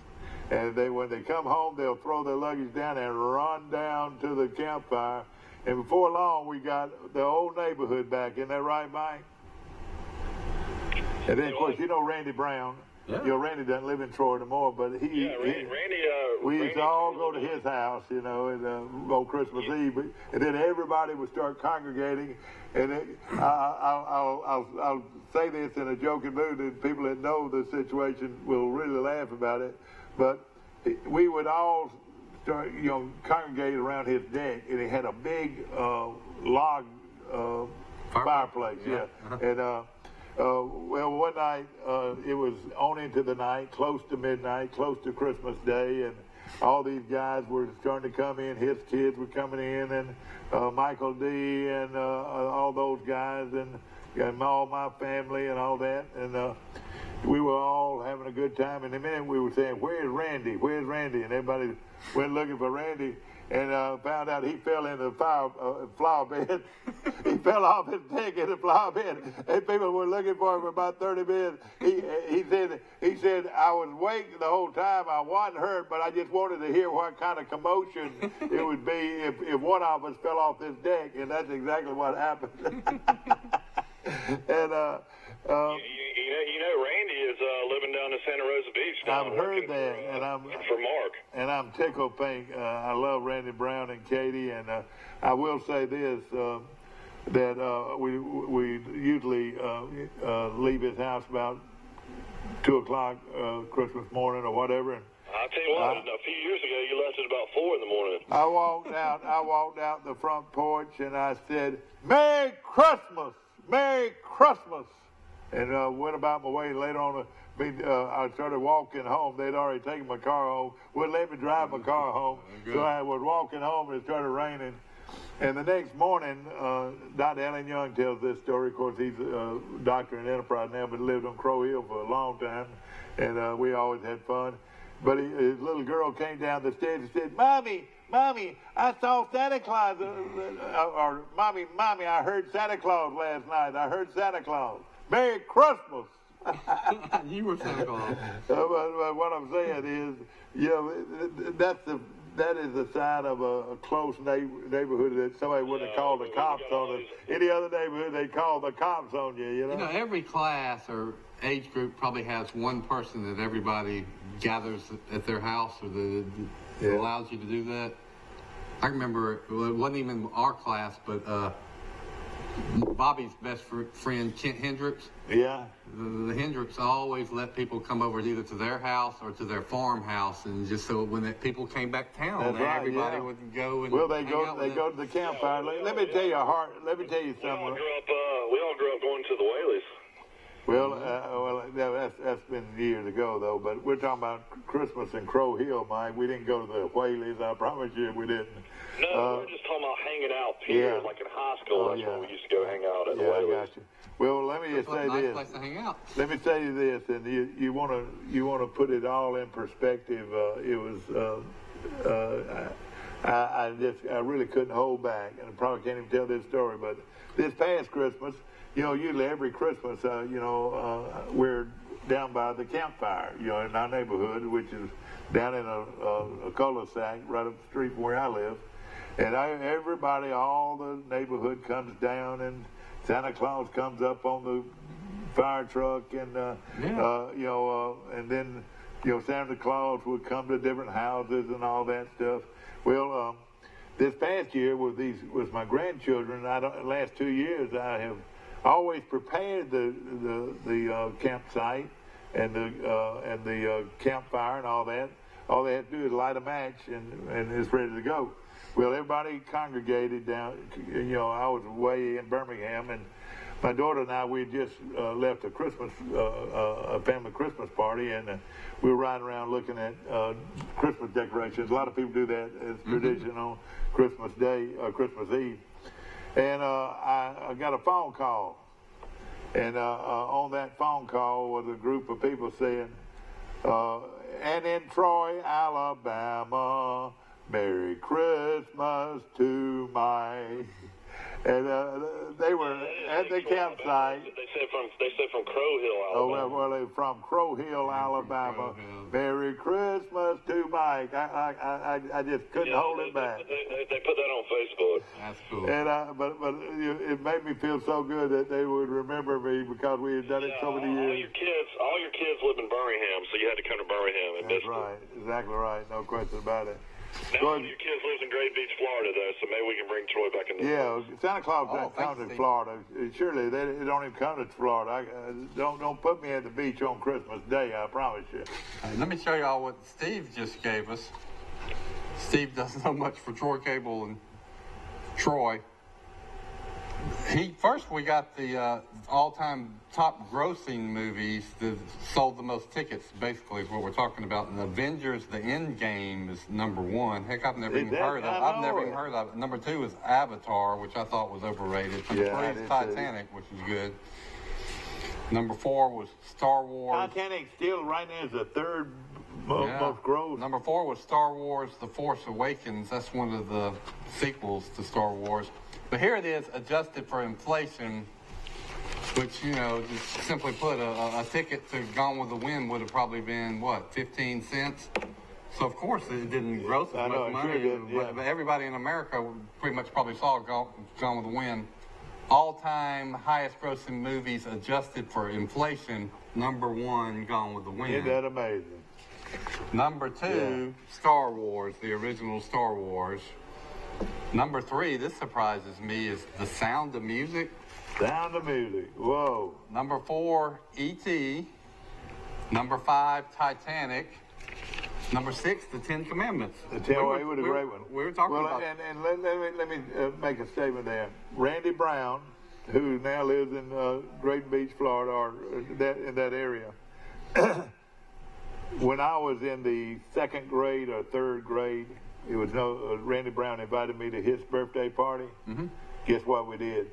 And when they come home, they'll throw their luggage down and run down to the campfire. And before long, we got the old neighborhood back. Isn't that right, Mike? And then, of course, you know Randy Brown. Yeah. You know, Randy doesn't live in Troy anymore, but Randy. we used to all go to his house, you know, and on Christmas Eve, and then everybody would start congregating. And I'll say this in a joking mood, and people that know the situation will really laugh about it. But we would all start, you know, congregate around his deck, and he had a big log fireplace, yeah. And well, one night it was on into the night, close to midnight, close to Christmas Day, and all these guys were starting to come in. His kids were coming in, and Michael D. and all those guys, and all my family and all that, and we were all having a good time. And in a minute we were saying, "Where's Randy? Where's Randy?" And everybody went looking for Randy. And found out he fell in the flower bed. He fell off his deck in the flower bed. And people were looking for him for about 30 minutes. He said, I was awake the whole time. I wasn't hurt, but I just wanted to hear what kind of commotion it would be if one of us fell off this deck. And that's exactly what happened. And you know, Randy is living down in Santa Rosa Beach now. I've heard that, and for Mark. And I'm tickled pink. I love Randy Brown and Katie, and I will say this: that we usually leave his house about 2:00 Christmas morning or whatever. And I'll tell you what, a few years ago you left at about 4 in the morning. I walked out the front porch and I said, "Merry Christmas, Merry Christmas." And went about my way. Later on, I started walking home. They'd already taken my car home. Wouldn't let me drive my car home. So I was walking home and it started raining. And the next morning, Dr. Alan Young tells this story. Of course, he's a doctor in Enterprise now, but lived on Crow Hill for a long time. And we always had fun. But his little girl came down the stairs and said, Mommy, I saw Santa Claus. Or, Mommy, I heard Santa Claus last night. I heard Santa Claus. Merry Christmas. You were Santa Claus. But what I'm saying is, you know, that is the sign of a close neighborhood that somebody wouldn't have called the cops on us. Any other neighborhood, they'd call the cops on you, you know? You know, every class or age group probably has one person that everybody gathers at their house or that allows you to do that. I remember, well, it wasn't even our class, but Bobby's best friend, Kent Hendricks. Yeah. The Hendricks always let people come over either to their house or to their farmhouse, and just so when people came back town, everybody would go and they go to the campfire. Let me tell you something. We all grew up going to the Whaleys. Well, that's been years ago though. But we're talking about Christmas in Crow Hill, Mike. We didn't go to the Whaleys. I promise you, we didn't. No, we're just talking about hanging out here, like in high school. That's when we used to go hang out at the Whaleys. I got you. Well, let me just say this. Place to hang out. Let me tell you this, and you want to put it all in perspective. It was I really couldn't hold back, and I probably can't even tell this story. But this past Christmas, you know, usually every Christmas, we're down by the campfire, you know, in our neighborhood, which is down in a cul-de-sac right up the street from where I live. And everybody, all the neighborhood comes down, and Santa Claus comes up on the fire truck, and and then Santa Claus would come to different houses and all that stuff. Well, this past year with my grandchildren, last 2 years I have always prepared the campsite and the campfire and all that. All they had to do is light a match and it's ready to go. Well, everybody congregated down. I was away in Birmingham, and my daughter and I, we just left a family Christmas party, and we were riding around looking at Christmas decorations. A lot of people do that as tradition on Christmas Day or Christmas Eve. And I got a phone call, and on that phone call was a group of people saying, and in Troy, Alabama, Merry Christmas to my... And they were at the campsite. They said from Crow Hill, Alabama. Well, they're from Crow Hill, Alabama. Merry Christmas to Mike. I just couldn't hold it back. They put that on Facebook. That's cool. And but it made me feel so good that they would remember me because we had done it so many years. All your kids live in Birmingham, so you had to come to Birmingham and That's visit. right, exactly right. No question about it. Now one of your kids lives in Great Beach, Florida, though, so maybe we can bring Troy back in. Yeah, Santa Claus doesn't come to Florida. Surely they don't even come to Florida. Don't put me at the beach on Christmas Day. I promise you. Let me show y'all what Steve just gave us. Steve doesn't know much for Troy Cable and Troy. First we got the all-time top grossing movies that sold the most tickets, basically is what we're talking about. And Avengers The Endgame is number one. Heck, I've never even heard of it. Number two is Avatar, which I thought was overrated. Number three is Titanic, which is good. Number four was Star Wars. Titanic still right now is the third most gross. Number four was Star Wars The Force Awakens. That's one of the sequels to Star Wars. But here it is, adjusted for inflation, which, just simply put, a ticket to Gone with the Wind would have probably been, 15 cents? So, of course, it didn't gross as much money. Sure did, yeah. But everybody in America pretty much probably saw Gone with the Wind. All-time highest grossing movies adjusted for inflation, number one, Gone with the Wind. Isn't that amazing? Number two, Star Wars, the original Star Wars. Number three, this surprises me, is The Sound of Music. Sound of Music. Whoa. Number four, E.T. Number five, Titanic. Number six, The Ten Commandments. The Ten was a great one. We were talking about. And let me make a statement there. Randy Brown, who now lives in Great Beach, Florida, or in that area. When I was in the second grade or third grade, it was Randy Brown invited me to his birthday party. Mm-hmm. Guess what we did?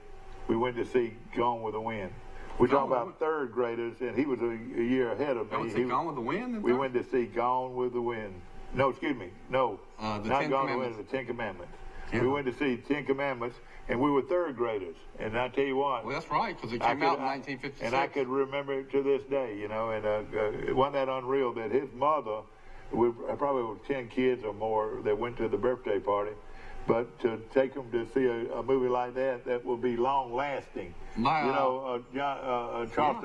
We went to see Gone with the Wind. We're talking about third graders, and he was a year ahead of me. Gone with the Wind? We went to see Gone with the Wind. No, excuse me. No, not Gone with the Wind, the Ten Commandments. Yeah. We went to see Ten Commandments, and we were third graders. And I tell you what. Well, that's right, because it came out in 1956. And I could remember it to this day, and wasn't that unreal that his mother, we probably were 10 kids or more that went to the birthday party, but to take them to see a movie like that will be long-lasting. Charleston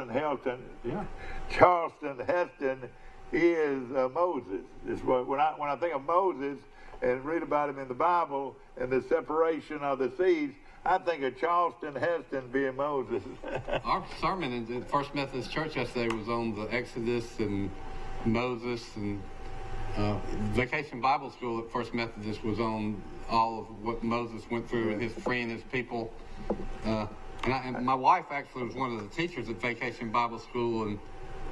Heston. Yeah. Charleston Heston is Moses. When I think of Moses and read about him in the Bible and the separation of the seas, I think of Charleston Heston being Moses. Our sermon in the First Methodist Church yesterday was on the Exodus and Moses, and Vacation Bible School at First Methodist was on all of what Moses went through and his freeing his people. And my wife actually was one of the teachers at Vacation Bible School, and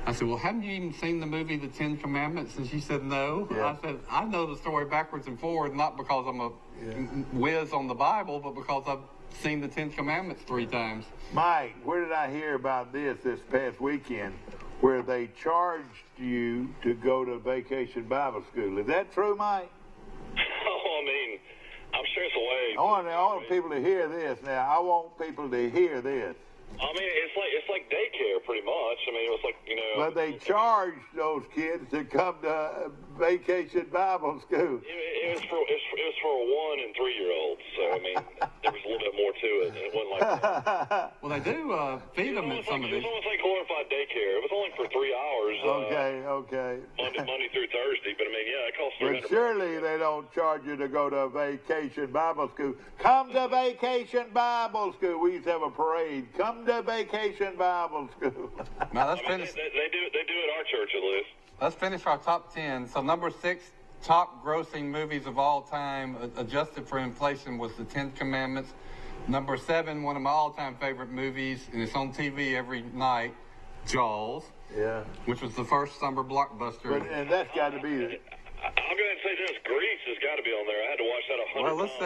I said, well, haven't you even seen the movie The Ten Commandments? And she said, no. Yeah. I said, I know the story backwards and forward, not because I'm a whiz on the Bible, but because I've seen the Ten Commandments 3 times. Mike, where did I hear about this past weekend, where they charged you to go to Vacation Bible School? Is that true, Mike? Oh, I mean, I'm sure it's a way. I want people to hear this now. I want people to hear this. I mean, it's like daycare, pretty much. I mean, it was like, But they charged those kids to come to Vacation Bible School. It was for 1 and 3 year olds. So I mean, there was a little bit more to it. It wasn't like that. Well, they do feed them in some of these. It was almost like glorified daycare. It was only for 3 hours. Okay. Monday through Thursday. But I mean, yeah, it costs $300. But surely they don't charge you to go to Vacation Bible School. Come to Vacation Bible School. We used to have a parade. Come to Vacation Bible School. Now let's finish. They do it at our church at least. Let's finish our top 10. So number 6, top grossing movies of all time, adjusted for inflation, was The Ten Commandments. Number 7, one of my all-time favorite movies, and it's on TV every night, Jaws. Yeah. Which was the first summer blockbuster. And that's got to be it. I'll go ahead and say this: Grease has got to be on there. I had to watch that 100 Well, let's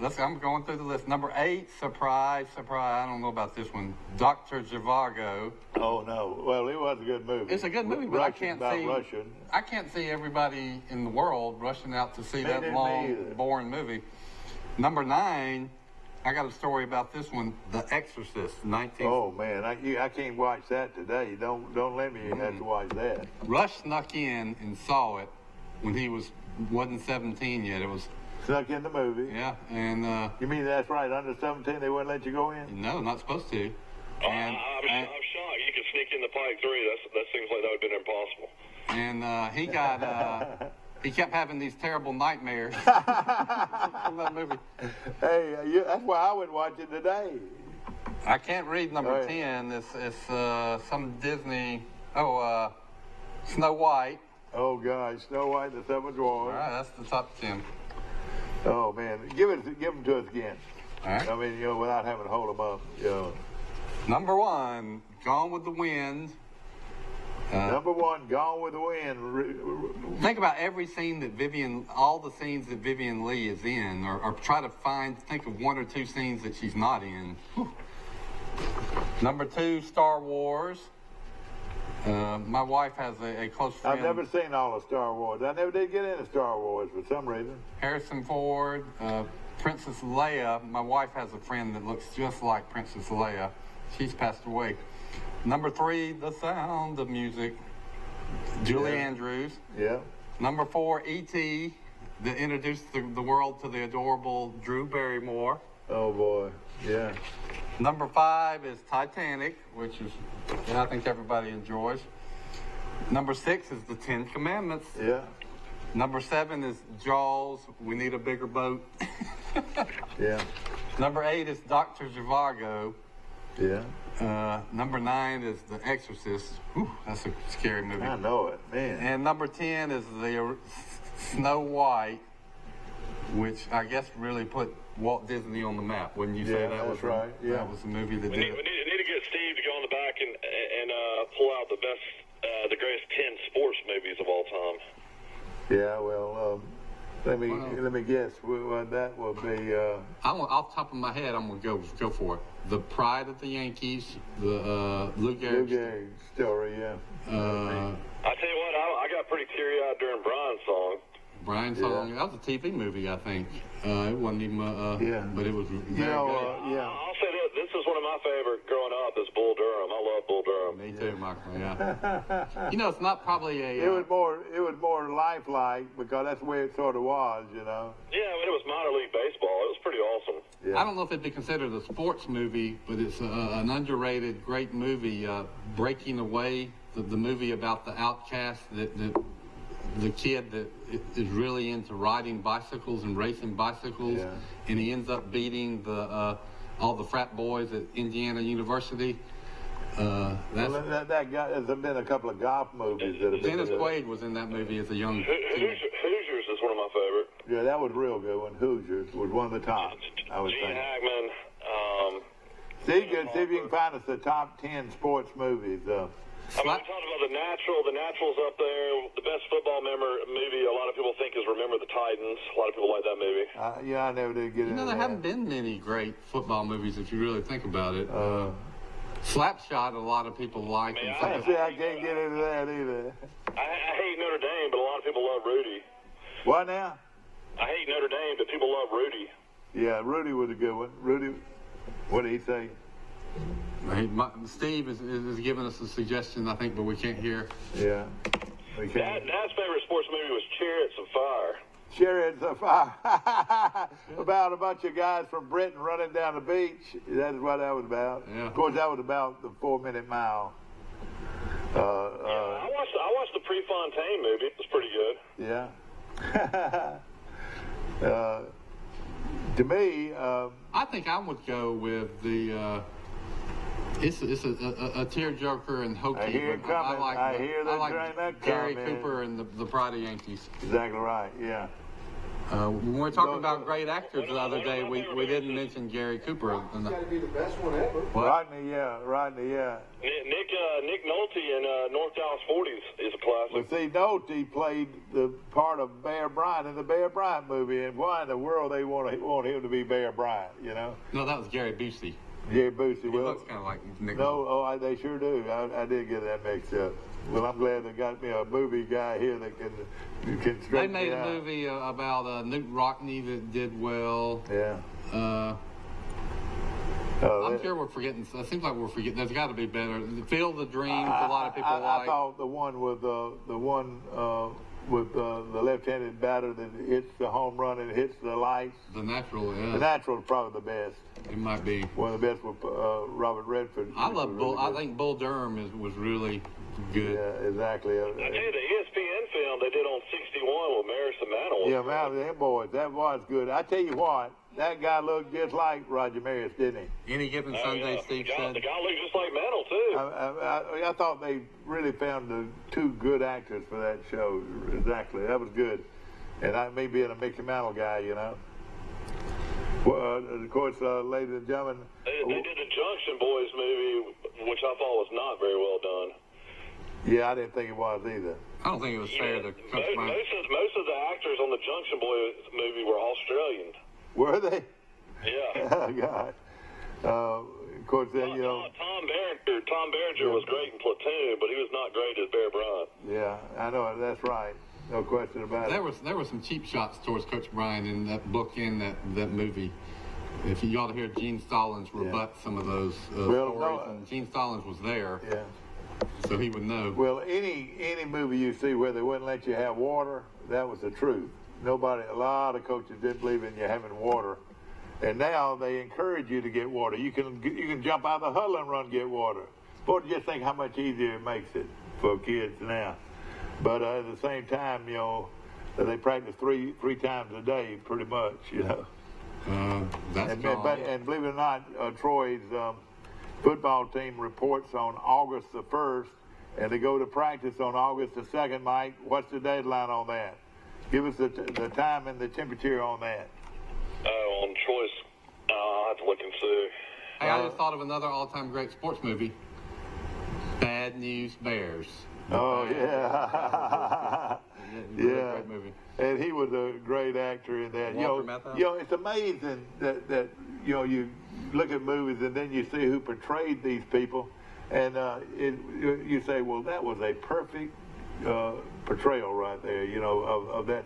see. I'm going through the list. Number 8, surprise. I don't know about this one. Dr. Zhivago. Oh no! Well, it was a good movie. It's a good movie, but I can't see everybody in the world rushing out to see that long, boring movie. Number 9, I got a story about this one, The Exorcist, 19. Oh man, I can't watch that today. Don't let me have to watch that. Rush snuck in and saw it when he wasn't 17 yet. It was Snuck in the movie. yeah, and You mean that's right? Under 17, they wouldn't let you go in. no, not supposed to. I'm shocked you could sneak in the Pike 3. That seems like that would have been impossible. And he got he kept having these terrible nightmares from that movie. Hey, that's why I would watch it today. I can't read number All right. 10. It's some Disney. Snow White. Oh gosh, Snow White and the Seven Dwarfs. All right, that's the top 10. Oh man, give them to us again. All right. I mean, without having to hold them up. Number 1, Gone with the Wind. Number 1, Gone with the Wind. Think about every scene that all the scenes that Vivian Lee is in, or try to think of 1 or 2 scenes that she's not in. Whew. Number 2, Star Wars. My wife has a close friend. I've never seen all of Star Wars. I never did get into Star Wars for some reason. Harrison Ford, Princess Leia. My wife has a friend that looks just like Princess Leia. She's passed away. Number 3, The Sound of Music. Julie Andrews. Yeah. Number 4, E.T. that introduced the world to the adorable Drew Barrymore. Oh boy. Yeah. Number 5 is Titanic, which is I think everybody enjoys. Number 6 is The 10 Commandments. Yeah. Number 7 is Jaws, We Need a Bigger Boat. Yeah. Number 8 is Dr. Zhivago. Yeah. Number 9 is The Exorcist. Whew, that's a scary movie. I know it, man. And number 10 is the Snow White, which I guess really put Walt Disney on the map. Wouldn't you say Yeah, that that's was right. Yeah. that was the movie that We did need, it? we need to get Steve to go on the back and pull out the best, the greatest 10 sports movies of all time. Yeah. Well, let me guess. That will be. Off the top of my head, I'm gonna go for it. The Pride of the Yankees, the Lou Blue Gehrig. Gay story. Yeah. I tell you what, I got pretty teary-eyed during Brian's song. Brian song. That was a TV movie, I think. It wasn't even. Yeah. But it was very good. Yeah. I'll say this is one of my favorite growing up is Bull Durham. I love Bull Durham. Me too, Michael. Yeah. It's not probably a. It was more lifelike because that's the way it sort of was, Yeah, when it was minor league baseball, it was pretty awesome. Yeah. I don't know if it'd be considered a sports movie, but it's an underrated, great movie. Breaking Away, the movie about the outcast, the kid that is really into riding bicycles and racing bicycles, Yeah. and he ends up beating all the frat boys at Indiana University. Well, that guy. There's been a couple of golf movies that have been Dennis good. Quaid was in that movie as a young Hoosiers is one of my favorite. Yeah, that was a real good one. Hoosiers was one of the top, I would Gene think. Hackman. See if you can find us the top 10 sports movies. I mean, we talked about The Natural. The Natural's up there. The best football movie a lot of people think is Remember the Titans. A lot of people like that movie. I never did get into there that. haven't been many great football movies if you really think about it. Slapshot, a lot of people like. Man, and See, I can't get into that either. I hate Notre Dame, but a lot of people love Rudy. What now? I hate Notre Dame, but people love Rudy. Yeah, Rudy was a good one. Rudy, what did he say? Steve is giving us a suggestion, I think, but we can't hear. Yeah. We can't. Dad's favorite sports movie was Chariots of Fire. Chariots of Fire. About a bunch of guys from Britain running down the beach. That's what that was about. Yeah. Of course, that was about the 4-minute mile. I watched the Prefontaine movie. It was pretty good. Yeah. To me, I think I would go with the. It's a tearjerker and hokey. I hear it but coming. I hear the I like train that Gary coming. Cooper and the Pride of Yankees. exactly right. Yeah. When we were talking about great actors the other day, we didn't mention Gary Cooper. Got to be the best one ever. What? Rodney, yeah. Nick Nolte in North Dallas 40s is a classic. But see, Nolte played the part of Bear Bryant in the Bear Bryant movie, and why in the world they want him to be Bear Bryant, No, that was Gary Busey. Jerry Busey. He Well, looks kind of like Nick. no, they sure do. I did get that mixed up. Well, I'm glad they got me a movie guy here that can They straighten made me a out. movie about Newt Rockney that did well. Yeah. I'm sure we're forgetting. It seems like we're forgetting. There's got to be better. Field of Dreams. A lot of people like. I thought the one with the left-handed batter that hits the home run and hits the lights. The Natural. Yeah. The Natural is probably the best. It might be one of the best with Robert Redford. I love Bull. Really I think Bull Durham was really good. Yeah, exactly. I tell you, the ESPN film they did on 61 with Maris and Mantle. Yeah, man, them boys, that was good. I tell you what, that guy looked just like Roger Maris, didn't he? Any given Sunday, yeah. Steve said. The guy looked just like Mantle too. I thought they really found the two good actors for that show. Exactly, that was good. And me being a Mickey Mantle guy, you know. Well, of course, ladies and gentlemen, they did the Junction Boys movie, which I thought was not very well done. Yeah, I didn't think it was either. I don't think it was fair to most of the actors on the Junction Boys movie were Australian. Were they? Yeah. Oh, God. Of course, then, you know. Tom Berenger was great in Platoon, but he was not great as Bear Bryant. Yeah, I know. That's right. No question about it. There were some cheap shots towards Coach Bryant in that book and that movie. If you ought to hear Gene Stallings rebut some of those stories, and Gene Stallings was there. Yeah. So he would know. Well, any movie you see where they wouldn't let you have water, that was the truth. A lot of coaches didn't believe in you having water, and now they encourage you to get water. You can jump out of the huddle and run get water. Boy, just think how much easier it makes it for kids now. But at the same time, you know, they practice three times a day, pretty much. You know. And believe it or not, Troy's football team reports on August the 1st, and they go to practice on August the 2nd, Mike. What's the deadline on that? Give us the time and the temperature on that. On Troy's, I'll have to look and see. Hey, I just thought of another all-time great sports movie, Bad News Bears. Oh, yeah. Yeah. Great movie. And he was a great actor in that. You know, it's amazing that you look at movies and then you see who portrayed these people, and you say, well, that was a perfect portrayal right there. You know, of that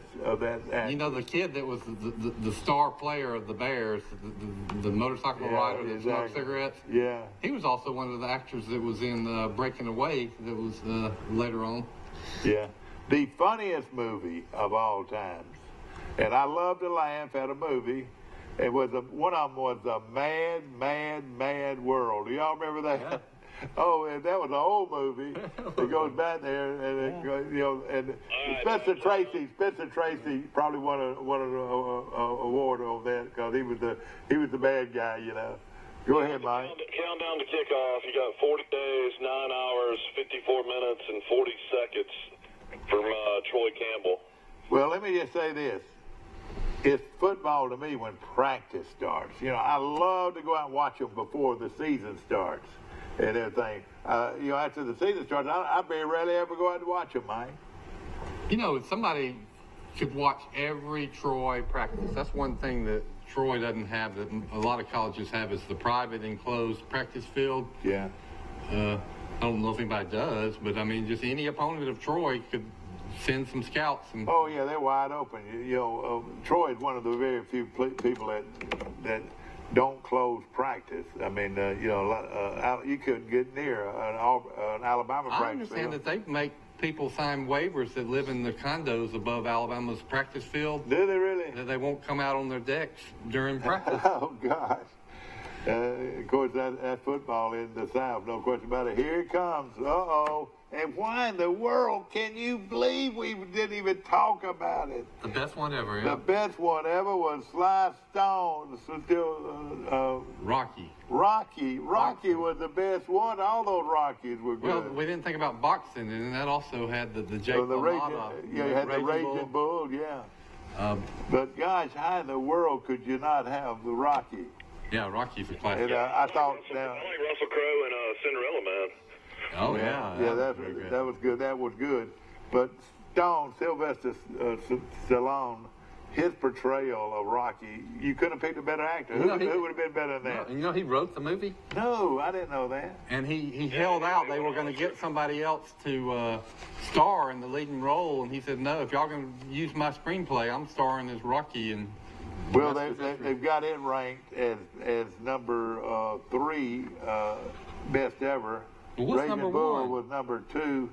actor. You know, the kid that was the star player of the Bears, the motorcycle rider that smoked cigarettes. Yeah. He was also one of the actors that was in Breaking Away. That was later on. Yeah. The funniest movie of all times, and I love to laugh at a movie. It was one of them was a Mad, Mad, Mad World. Do y'all remember that? Yeah. Oh, and that was an old movie. It goes back there, and and Spencer Tracy probably won an award on that because he was the bad guy, you know. Go ahead, Mike. Countdown to kickoff. You got 40 days, 9 hours, 54 minutes, and 40 seconds from Troy Campbell. Well, let me just say this. It's football to me when practice starts. You know, I love to go out and watch them before the season starts and everything. You know, after the season starts, I very rarely ever go out and watch them, Mike. You know, somebody should watch every Troy practice. That's one thing that Troy doesn't have that a lot of colleges have is the private enclosed practice field. Yeah. I don't know if anybody does, but I mean, just any opponent of Troy could send some scouts. And oh yeah, they're wide open. You know, Troy is one of the very few people that don't close practice. I mean, you know, you couldn't get near an Alabama practice. I understand that they make people sign waivers that live in the condos above Alabama's practice field. Do they really? That they won't come out on their decks during practice. Oh gosh. Of course, that's football in the South, no question about it. Here it comes. Uh-oh. And why in the world can you believe we didn't even talk about it? The best one ever, yeah. The best one ever was Sly Stone. Rocky. Rocky was the best one. All those Rockies were good. Well, we didn't think about boxing, and that also had the Jake LaMotta. Yeah, you had the Raging Bull, yeah. But gosh, how in the world could you not have the Rocky? Yeah, Rocky's a classic. And I thought I like Russell Crowe and Cinderella Man. Oh yeah. Yeah, that was good. That was good. But Sylvester Stallone, his portrayal of Rocky, you couldn't have picked a better actor. Who would have been better than that? You know, he wrote the movie. No, I didn't know that. And he held out. They were going to get somebody else to star in the leading role, and he said, "No, if y'all going to use my screenplay, I'm starring as Rocky." And Well, they've got it ranked as number 3 best ever. Well, what's Raging number Bull 1? was number 2,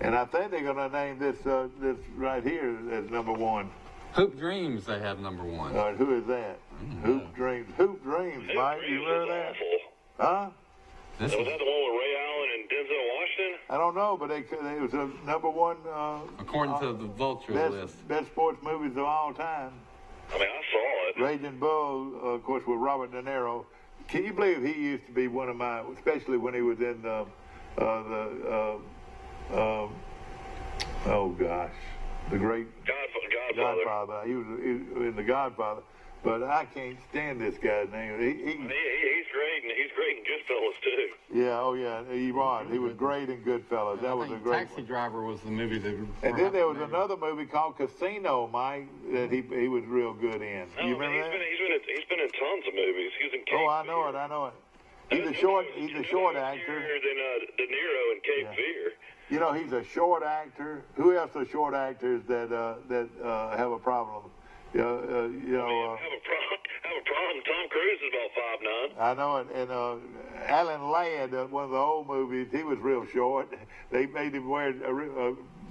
and I think they're going to name this right here as number 1. Hoop Dreams, they have number 1. All right, who is that? Hoop Dreams. Hoop Dreams, Mike. You remember that? Huh? This Was that the one with Ray Allen and Denzel Washington? I don't know, but it was a number 1. according to the Vulture list. Best sports movies of all time. I mean, I saw it. Raging Bull, of course, with Robert De Niro. Can you believe he used to be one of my, especially when he was in oh gosh, the great Godfather. He was in The Godfather. But I can't stand this guy's name. He's great, and he's great in Goodfellas too. Yeah, oh yeah, he was. He was great in Goodfellas. That was a great Taxi one. Driver was the movie that. And then there was another movie called Casino, Mike, that he was real good in. You remember that? He's been in tons of movies. He was in Cape Oh, I know it. He's a short actor. Than De Niro in Cape Fear. You know, he's a short actor. Who else are short actors that have a problem? Have a problem. Tom Cruise is about 5'9". I know it. And Alan Ladd, one of the old movies, he was real short. They made him wear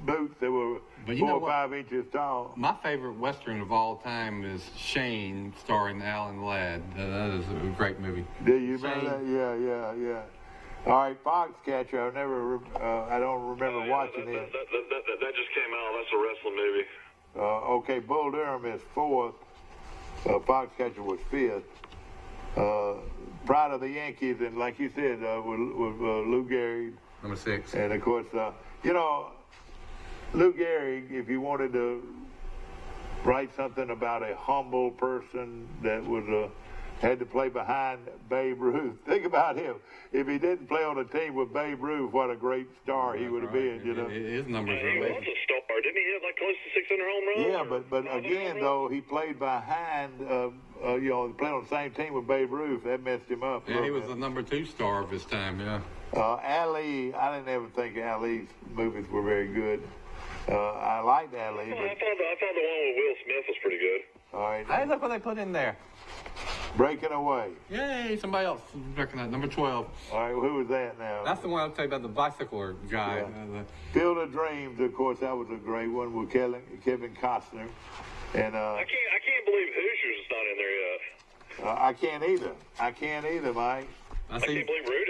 boots that were 4 or 5 inches tall. My favorite Western of all time is Shane, starring Alan Ladd. That is a great movie. Do you remember that? Yeah. All right, Foxcatcher. I don't remember watching it. That just came out. That's a wrestling movie. Okay, Bull Durham is 4th. Foxcatcher was 5th. Pride of the Yankees, and like you said, with Lou Gehrig. Number 6. And of course, Lou Gehrig, if you wanted to write something about a humble person that was had to play behind Babe Ruth. Think about him. If he didn't play on a team with Babe Ruth, what a great star he would have been, you know. His numbers are He was amazing. a star. Didn't he have like close to 600 home runs? Yeah, but again, though, he played behind, playing on the same team with Babe Ruth. That messed him up. Yeah, he was the number 2 star of his time, yeah. Ali, I didn't ever think Ali's movies were very good. I liked Ali. I thought the one with Will Smith was pretty good. All right. Hey, look what they put in there. Breaking Away. Yay, somebody else reckoned that. Number 12. All right, who was that now? That's the one I'll tell you about, the bicycler guy. Yeah. Field of Dreams, of course, that was a great one with Kevin Costner. And I can't believe Hoosiers is not in there yet. I can't either, Mike. I can't believe Rudy's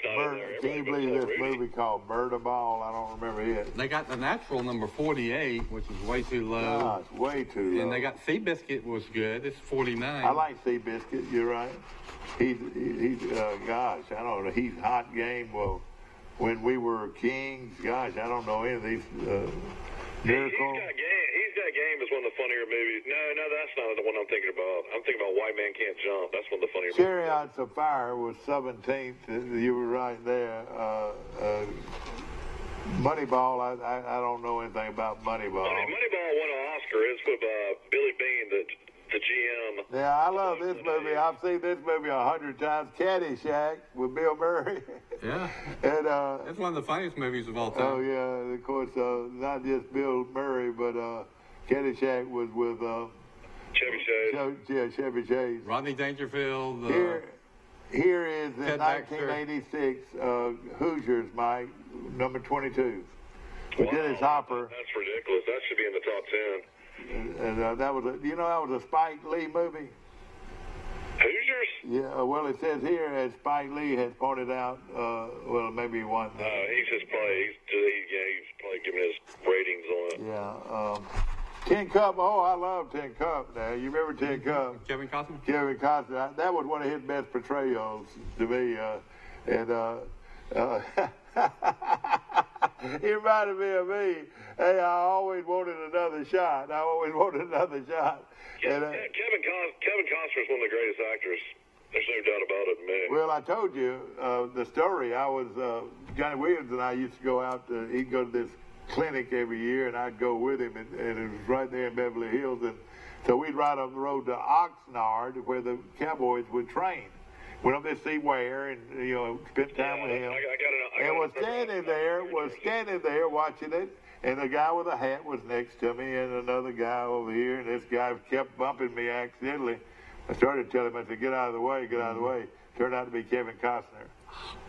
not in there. Can you believe this movie called Murder Ball? I don't remember it. They got The Natural, number 48, which is way too low. Ah, it's way too low. And they got Seabiscuit was good. It's 49. I like Seabiscuit. You're right. He's gosh, I don't know. He's hot game. Well, when we were kings, gosh, I don't know any of these Miracle. He's Got Game is one of the funnier movies. No, that's not the one I'm thinking about. I'm thinking about White Man Can't Jump. That's one of the funnier movies. Chariots of Fire was 17th. You were right there. Moneyball, I don't know anything about Moneyball. Moneyball won an Oscar. It's with Billy Bean, the GM. Yeah, I love this movie. I've seen this movie 100 times. Caddyshack with Bill Murray. Yeah. And it's one of the funniest movies of all time. Oh yeah, of course, not just Bill Murray, but Caddyshack was with Chevy Chase. Chevy Chase. Rodney Dangerfield. Here is in Ted Baxter. 1986 Hoosiers, Mike, number 22. With Dennis Hopper. That's ridiculous. That should be in the top 10. And that was a Spike Lee movie. Hoosiers? Yeah, well, it says here, as Spike Lee has pointed out, maybe one. He's probably giving his ratings on it. Yeah. Tin Cup. Oh, I love Tin Cup. Now, you remember Tin Cup? Kevin Costner? Kevin Costner. That was one of his best portrayals to me. He reminded me of me. Hey, I always wanted another shot. Kevin Costner is one of the greatest actors. There's no doubt about it, man. Well, I told you the story. I was Johnny Williams and I used to go out. He'd go to this clinic every year, and I'd go with him, and it was right there in Beverly Hills. And so we'd ride up the road to Oxnard, where the Cowboys would train. went up there to see Ware and, spent time with him. And was standing there watching it. And the guy with a hat was next to me, and another guy over here, and this guy kept bumping me accidentally. I started telling him, I said, get out of the way, get out of the way. Turned out to be Kevin Costner.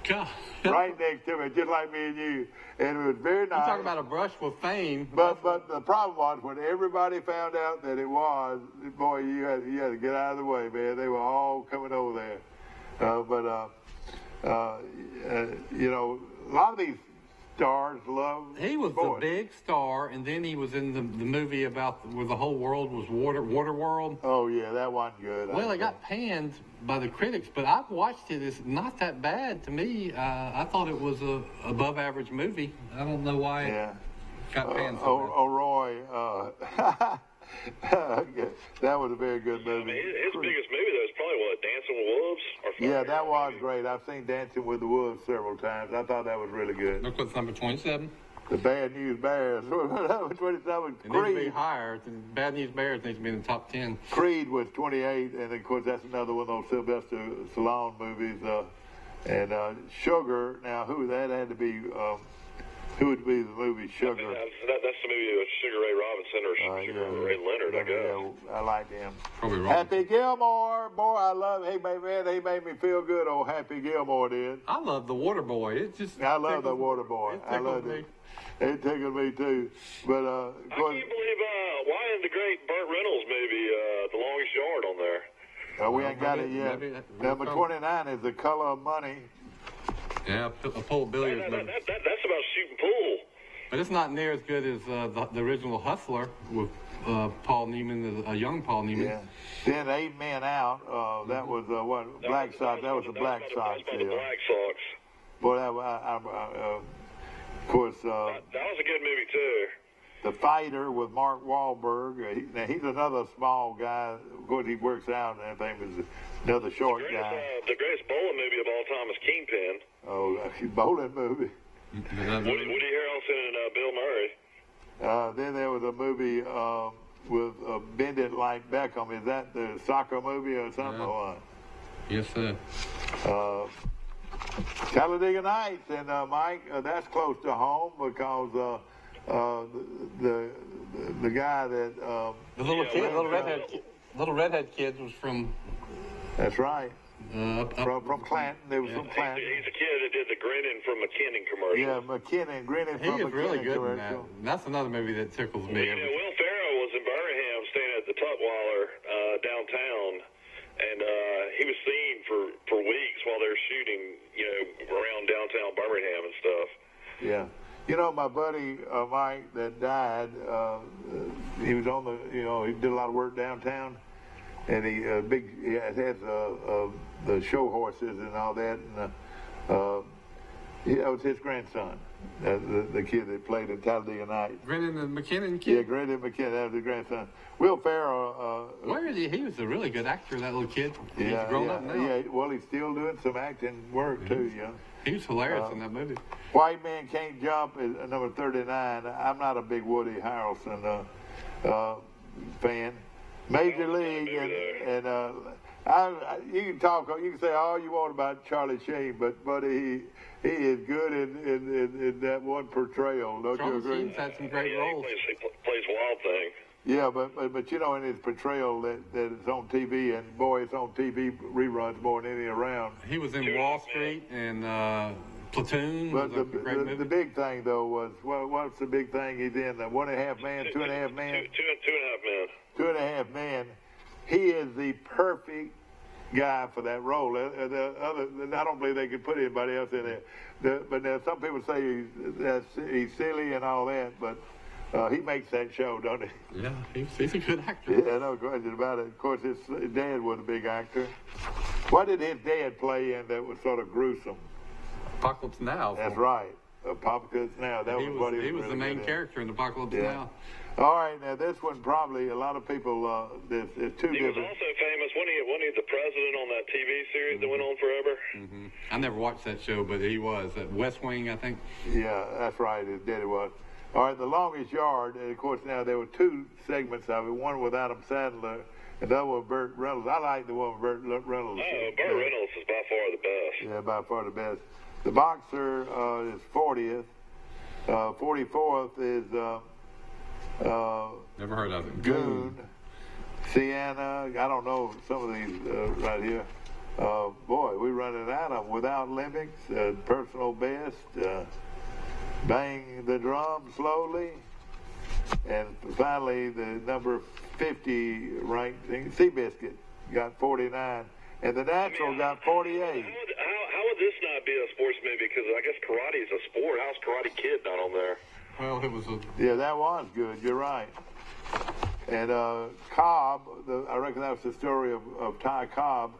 God. Right next to me, just like me and you. And it was very nice. You're talking about a brush with fame. But the problem was when everybody found out that it was, boy, you had to get out of the way, man. They were all coming over there. A lot of these stars love. He was the big star, and then he was in the movie about where the whole world was water world. Oh yeah, that wasn't good. Well, it got panned by the critics, but I've watched it. It's not that bad to me. I thought it was a above average movie. I don't know why it got panned so bad. Roy, that was a very good movie. His biggest movie, though, is probably Dancing with Wolves? Yeah, that was great. I've seen Dancing with the Wolves several times. I thought that was really good. Look what's number 27. The Bad News Bears. Number 27. It needs to be higher. The Bad News Bears needs to be in the top 10. Creed was 28, and of course that's another one of those Sylvester Stallone movies. And Sugar. Now, that had to be? Who would be the movie Sugar? That's the movie with Sugar Ray Robinson or Sugar Ray Leonard, I guess. Yeah, I like him. Probably wrong. Happy Gilmore, boy, I love. He made me feel good. Old Happy Gilmore did. I love the Water Boy. I love the Water Boy. I love it. It tickled me too. But I can't believe why in the great Burt Reynolds movie, The Longest Yard on there. We ain't got it yet. Number 29 is The Color of Money. Yeah, a pool billiards movie. That's about shooting pool. But it's not near as good as the original Hustler with Paul Newman, a young Paul Newman. Yeah. Then 8 Men Out. That was Black Sox. That was the Black Sox. The Black Sox. Boy, of course. That was a good movie too. The Fighter with Mark Wahlberg. Now he's another small guy. Of course, he works out and everything. Was another short guy. The greatest bowling movie of all time is Kingpin. Oh, bowling movie. Woody Harrelson and Bill Murray. Then there was a movie with Bend It Like Beckham. Is that the soccer movie or something? Yeah. Yes, sir. Talladega Nights, and Mike, that's close to home because the guy that the little kid, little redhead kid was from. That's right. From Clanton. They was from Clanton. He's a kid that did the grinning from McKinnon commercial. Yeah, McKinnon, grinning from McKinnon. He is really good in commercial. that. That's another movie that tickles me. Will Ferrell was in Birmingham staying at the Tutwiler downtown, and he was seen for weeks while they were shooting, around downtown Birmingham and stuff. Yeah. My buddy Mike that died, he was on he did a lot of work downtown. And he has the show horses and all that, and that was his grandson, the kid that played in Talladega Nights. Brendan and McKinnon kid. Yeah, Brendan McKinnon, that was his grandson. Will Ferrell. Where is he? He was a really good actor, that little kid. He's grown up now. Yeah, well, he's still doing some acting work too. Yeah. He was hilarious in that movie. White Man Can't Jump is number 39. I'm not a big Woody Harrelson fan. Major League, and you can say all you want about Charlie Sheen, but buddy, he is good in that one portrayal. Don't you agree? Sheen's had some great roles. He plays Wild Thing. Yeah, but in his portrayal that is on TV, and boy, it's on TV reruns more than any around. He was in Wall Street and Platoon. But the big thing though was what's the big thing he's in? The 1.5 Man, 2.5 Man. 2.5 Men. 2.5 Men. He is the perfect guy for that role. I don't believe they could put anybody else in there. But now some people say he's silly and all that, but he makes that show, don't he? Yeah, he's a good actor. Yeah, no question about it. Of course, his dad was a big actor. What did his dad play in that was sort of gruesome? Apocalypse Now. That's right. Apocalypse Now. That was what he was really the main character in Apocalypse Now. All right, now this one probably a lot of people. There's two He different. was also famous when he the president on that TV series that went on forever. Mm-hmm. I never watched that show, but he was at West Wing, I think. Yeah, that's right. His daddy was. All right, The Longest Yard. And of course, now there were two segments of it. One with Adam Sandler Another one, Burt Reynolds. I like the one Burt Reynolds. Oh, Burt Reynolds is by far the best. Yeah, by far the best. The Boxer is 40th. 44th is Never heard of it. Goon. Sienna. I don't know some of these right here. Boy, we're running out of them. Without Limits, Personal Best, Bang the Drum Slowly, and finally the number 50 ranked Seabiscuit got 49, and The Natural got 48. How would this not be a sports movie? Because I guess karate is a sport. How's Karate Kid not on there? Well, it was a... Yeah, that was good. You're right. And Cobb, I reckon that was the story of Ty Cobb,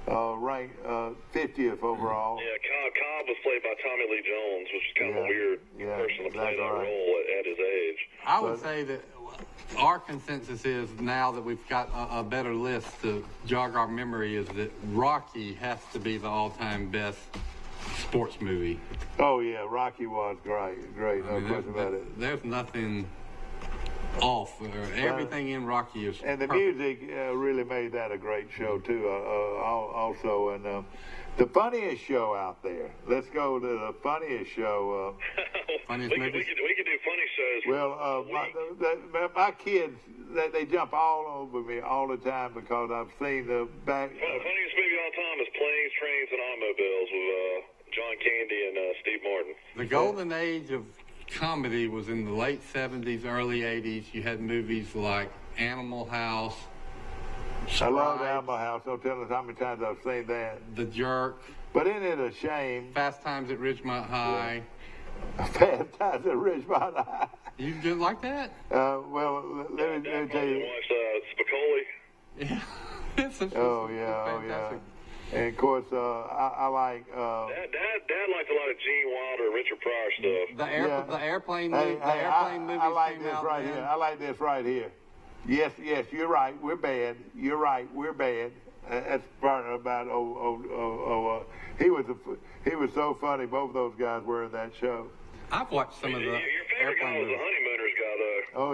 ranked 50th overall. Yeah, Cobb was played by Tommy Lee Jones, which is kind of a weird person to play that role at his age. I would say that our consensus is, now that we've got a better list to jog our memory, is that Rocky has to be the all-time best sports movie. Oh yeah, Rocky was great, no question about it. There's nothing off. Everything in Rocky is and the perfect. music really made that a great show too. Also, and the funniest show out there. Let's go to the funniest show. Funniest we could movies? do funny shows. Well, my kids, they jump all over me all the time because I've seen the back. Well, the funniest movie of all time is Planes, Trains, and Automobiles with John Candy and Steve Martin. The golden age of comedy was in the late 70s, early 80s. You had movies like Animal House. I love Animal House. Don't tell us how many times I've seen that. The Jerk. But isn't it a shame? Fast Times at Ridgemont High. Fast Times at Ridgemont High. You didn't like that? Well, let me tell you. Watched Spicoli. Yeah. Oh yeah. And of course, I like. Dad liked a lot of Gene Wilder and Richard Pryor stuff. The airplane Hey, movies I like came this out right then. here. I like this right here. Yes, you're right. We're bad. You're right. We're bad. That's part about he was so funny. Both of those guys were in that show. I've watched some of the Your favorite guy was the Honeymooners guy, though. Oh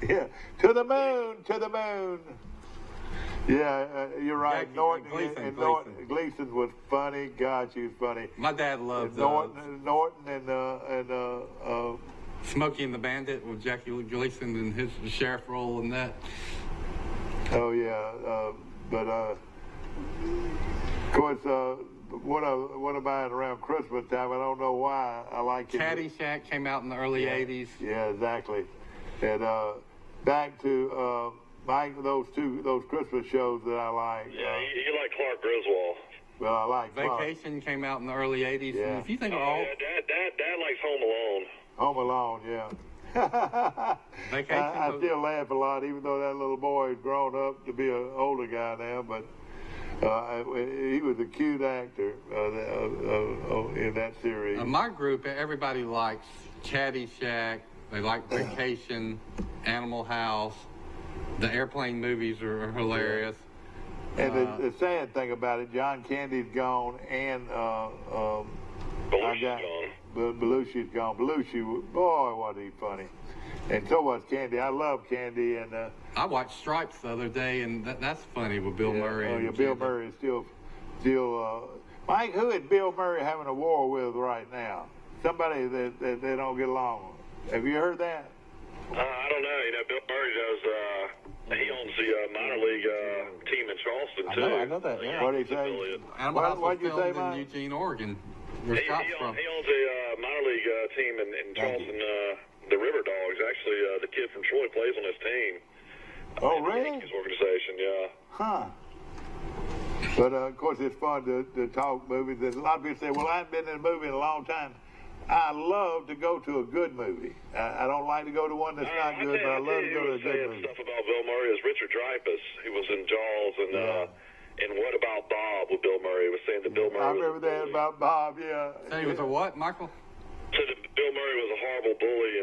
yeah. To the moon. Yeah, you're right. Gleason was funny. God, she was funny. My dad loved Norton and Smokey and the Bandit with Jackie Gleason and his sheriff role in that. Oh yeah, but of course, one of mine around Christmas time. I don't know why I like it. Caddyshack came out in the early 80s. Yeah, exactly. And back to Mike, those Christmas shows that I like. Yeah, you like Clark Griswold. Well, I like Vacation came out in the early 80s. Yeah. And if you think of all... Yeah, Dad likes Home Alone. Home Alone, yeah. Vacation I still laugh a lot, even though that little boy has grown up to be an older guy now. But he was a cute actor in that series. My group, everybody likes Caddyshack. They like Vacation, Animal House. The airplane movies are hilarious. And the sad thing about it, John Candy's gone, and Belushi's gone. Belushi, boy, was he funny. And so was Candy. I love Candy. And I watched Stripes the other day, and that's funny with Bill Murray. Oh, yeah, Bill Murray is still. Mike, who is Bill Murray having a war with right now? Somebody that they don't get along with. Have you heard that? I don't know. Bill Murray does. He owns the minor league team in Charleston too. I know that. Yeah. What did he say? Animal House was What'd you say, filmed in Mike? Eugene, Oregon. He owns a minor league team in Charleston, the River Dogs. Actually, the kid from Troy plays on his team. Oh, really? His organization, yeah. Huh. But of course, it's fun to talk movies. And a lot of people say, "Well, I haven't been in a movie in a long time." I love to go to a good movie. I don't like to go to one that's not good, but I love to go to a good movie. Stuff about Bill Murray is Richard Dreyfuss. He was in Jaws and What About Bob with Bill Murray. He was saying that Bill Murray. I remember that about Bob. Yeah. So he was a what, Michael? Said that Bill Murray was a horrible bully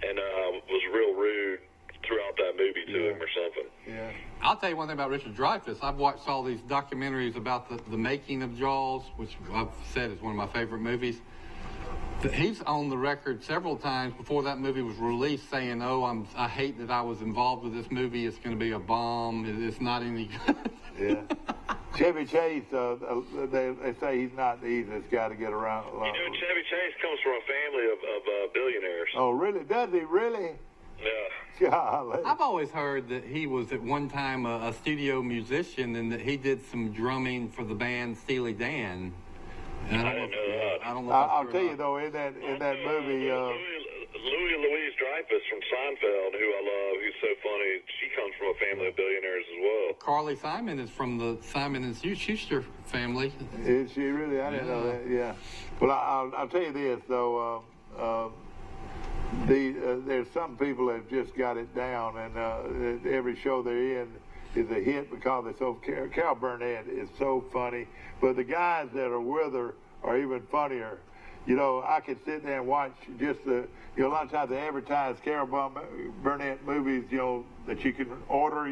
and was real rude throughout that movie to him or something. Yeah. I'll tell you one thing about Richard Dreyfuss. I've watched all these documentaries about the making of Jaws, which I've said is one of my favorite movies. He's on the record several times before that movie was released saying, "Oh, I hate that I was involved with this movie. It's going to be a bomb. It's not any good." Yeah. Chevy Chase, they say he's not the easiest guy to get around. You know, Chevy Chase comes from a family of billionaires. Oh, really? Does he really? Yeah. Golly. I've always heard that he was at one time a studio musician and that he did some drumming for the band Steely Dan. And I didn't know that. I don't know. I'll tell you though, in that movie, Louise Dreyfus from Seinfeld, who I love, who's so funny. She comes from a family of billionaires as well. Carly Simon is from the Simon and Schuster family. is she really? I didn't know that. Yeah. Well, I'll tell you this though. There's some people that just got it down, and every show they're in is a hit because they're so. Carol Burnett is so funny, but the guys that are with her are even funnier. You know, I could sit there and watch just a lot of times they advertise Carol Burnett movies, that you can order,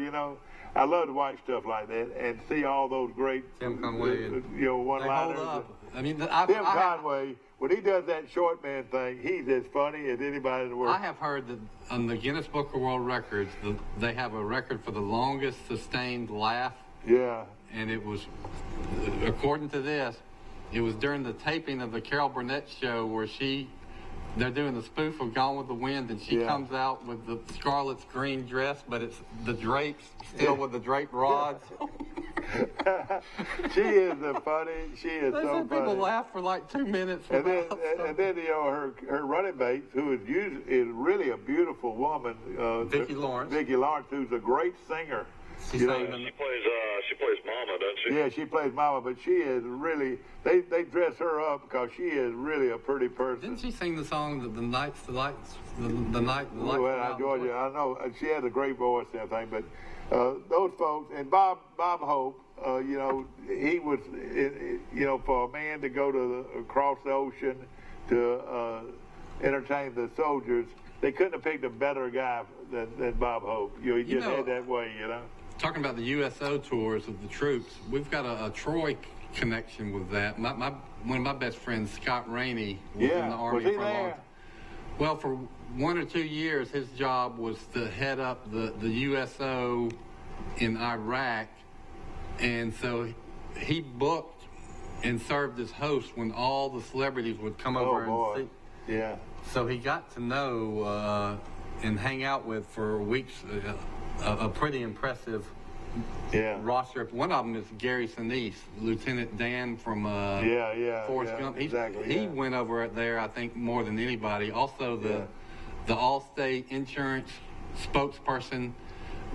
I love to watch stuff like that and see all those great, Tim Conway one-liners. They hold up. I mean, Tim Conway, when he does that short man thing, he's as funny as anybody in the world. I have heard that on the Guinness Book of World Records, they have a record for the longest sustained laugh. Yeah. And it was, according to this, it was during the taping of the Carol Burnett show where they're doing the spoof of Gone with the Wind, and she comes out with the Scarlet's green dress, but it's the drapes still with the drape rods. She is funny. She is so funny. People laugh for like 2 minutes. And then her running mate, who is really a beautiful woman, Vicki Lawrence, who's a great singer. She plays Mama, doesn't she? Yeah, she plays Mama, but she is really. They dress her up because she is really a pretty person. Didn't she sing the song "The Lights"? The lights. Well, Georgia, I know she has a great voice and everything, but those folks and Bob Hope, he was, for a man to go across the ocean to entertain the soldiers, they couldn't have picked a better guy than Bob Hope. He just had that way, Talking about the USO tours of the troops, we've got a Troy connection with that. One of my best friends, Scott Rainey, was in the Army for a long time. Well, for 1 or 2 years, his job was to head up the USO in Iraq, and so he booked and served as host when all the celebrities would come over and see. Yeah. So he got to know and hang out with for weeks a pretty impressive roster. One of them is Gary Sinise, Lieutenant Dan from Forrest Gump. He went over there, I think, more than anybody. Also, the Allstate Insurance spokesperson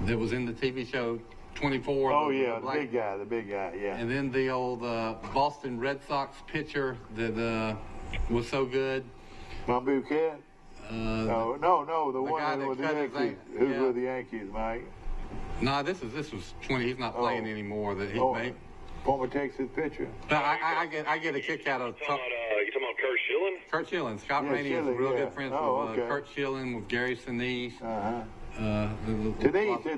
that was in the TV show 24. Oh, the big guy, yeah. And then the old Boston Red Sox pitcher that was so good. Bob Bouquet? No, the one with the Yankees. Who's with the Yankees, Mike? No, this was 20. He's not playing anymore. That he made. Former Texas pitcher. But I get a kick out of. You talking about Kurt Schilling? Kurt Schilling. Scott Rainey is real good friends with Kurt Schilling, with Gary Sinise. Sinise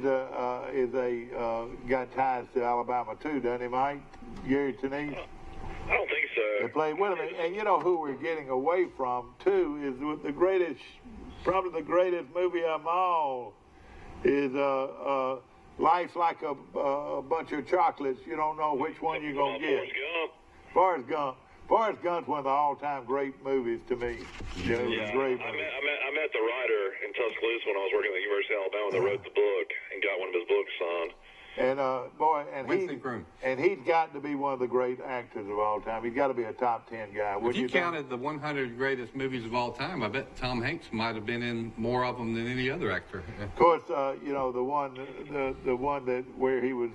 got ties to Alabama too, doesn't he, Mike? Gary Sinise. I don't think so. They played with him, and who we're getting away from too is with probably the greatest movie of them all is Life's Like a Bunch of Chocolates. You don't know which one you're gonna get. Forrest Gump. Forrest Gump's one of the all-time great movies to me. It was a great movie. I met the writer in Tuscaloosa when I was working at the University of Alabama that wrote the book and got one of his books signed. And he's got to be one of the great actors of all time. He's got to be a top 10 guy. If you counted the 100 greatest movies of all time, I bet Tom Hanks might have been in more of them than any other actor. Of course, the one where he was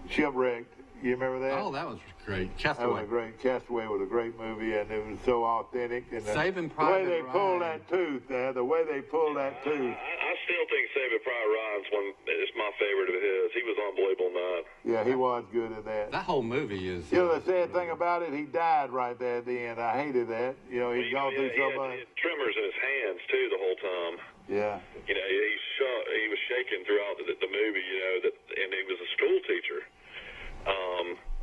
shipwrecked. You remember that? Oh, that was great. Castaway. Castaway was a great movie, and it was so authentic. And Saving the way they Private pulled Ryan. that tooth, the way they pulled that tooth. I still think Saving Private Ryan's one is my favorite of his. He was unbelievable in that. Yeah, he was good in that. That whole movie is. The sad thing about it, he died right there at the end. I hated that. He'd gone through so much. He had tremors in his hands too the whole time. Yeah. He was shaking throughout the movie. And he was a school teacher.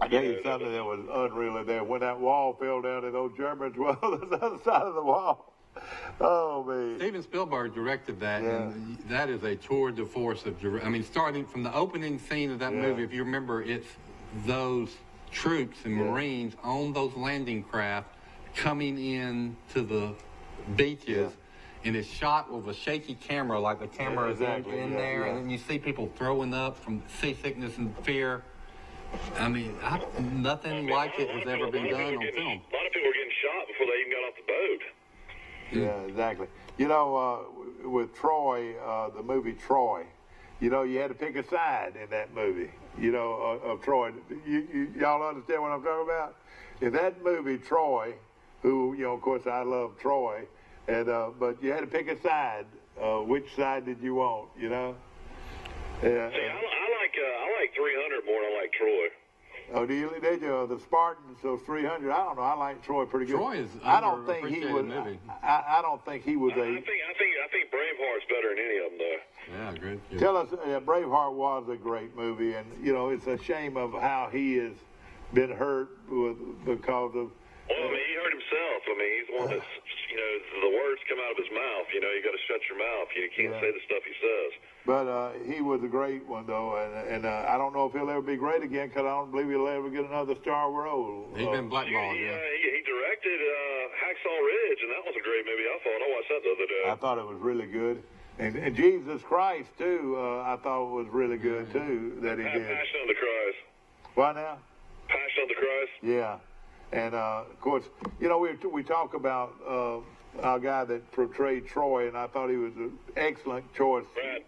I tell you something that was unreal in there. When that wall fell down and those Germans were on the other side of the wall. Oh, man. Steven Spielberg directed that, Yeah. and that is a tour de force of. I mean, starting from the opening scene of that Yeah. movie, if you remember, it's those troops and Marines on those landing craft coming in to the beaches, and it's shot with a shaky camera, like the camera is in there, and then you see people throwing up from seasickness and fear. I mean, nothing like it has ever been done on film. A lot of people were getting shot before they even got off the boat. Yeah, exactly. You know, with Troy, the movie Troy, you know, you had to pick a side in that movie, you know, of Troy. Y'all understand what I'm talking about? In that movie, Troy, who, you know, of course, I love Troy, and but you had to pick a side. Which side did you want, you know? Yeah. See, I like 300 more than I like Troy. Oh, did you? The Spartans, so 300. I don't know. I like Troy pretty good. Troy is I don't think he underappreciated was. movie. I don't think he was I think Braveheart's better than any of them, though. Yeah, great. Yeah. Tell us, Braveheart was a great movie, and you know it's a shame of how he has been hurt because of. Well, I mean, he hurt himself. I mean, he's the one that's, you know, the words come out of his mouth. You know, you got to shut your mouth. You can't say the stuff he says. But he was a great one, though, and I don't know if he'll ever be great again because I don't believe he'll ever get another star role. He's been blackballed. He directed Hacksaw Ridge, and that was a great movie. I watched that the other day. I thought it was really good. And Jesus Christ, too, I thought was really good, too, that he did. Passion of the Christ. What now? Passion of the Christ. Yeah. And, of course, you know, we talk about our guy that portrayed Troy, and I thought he was an excellent choice. Brad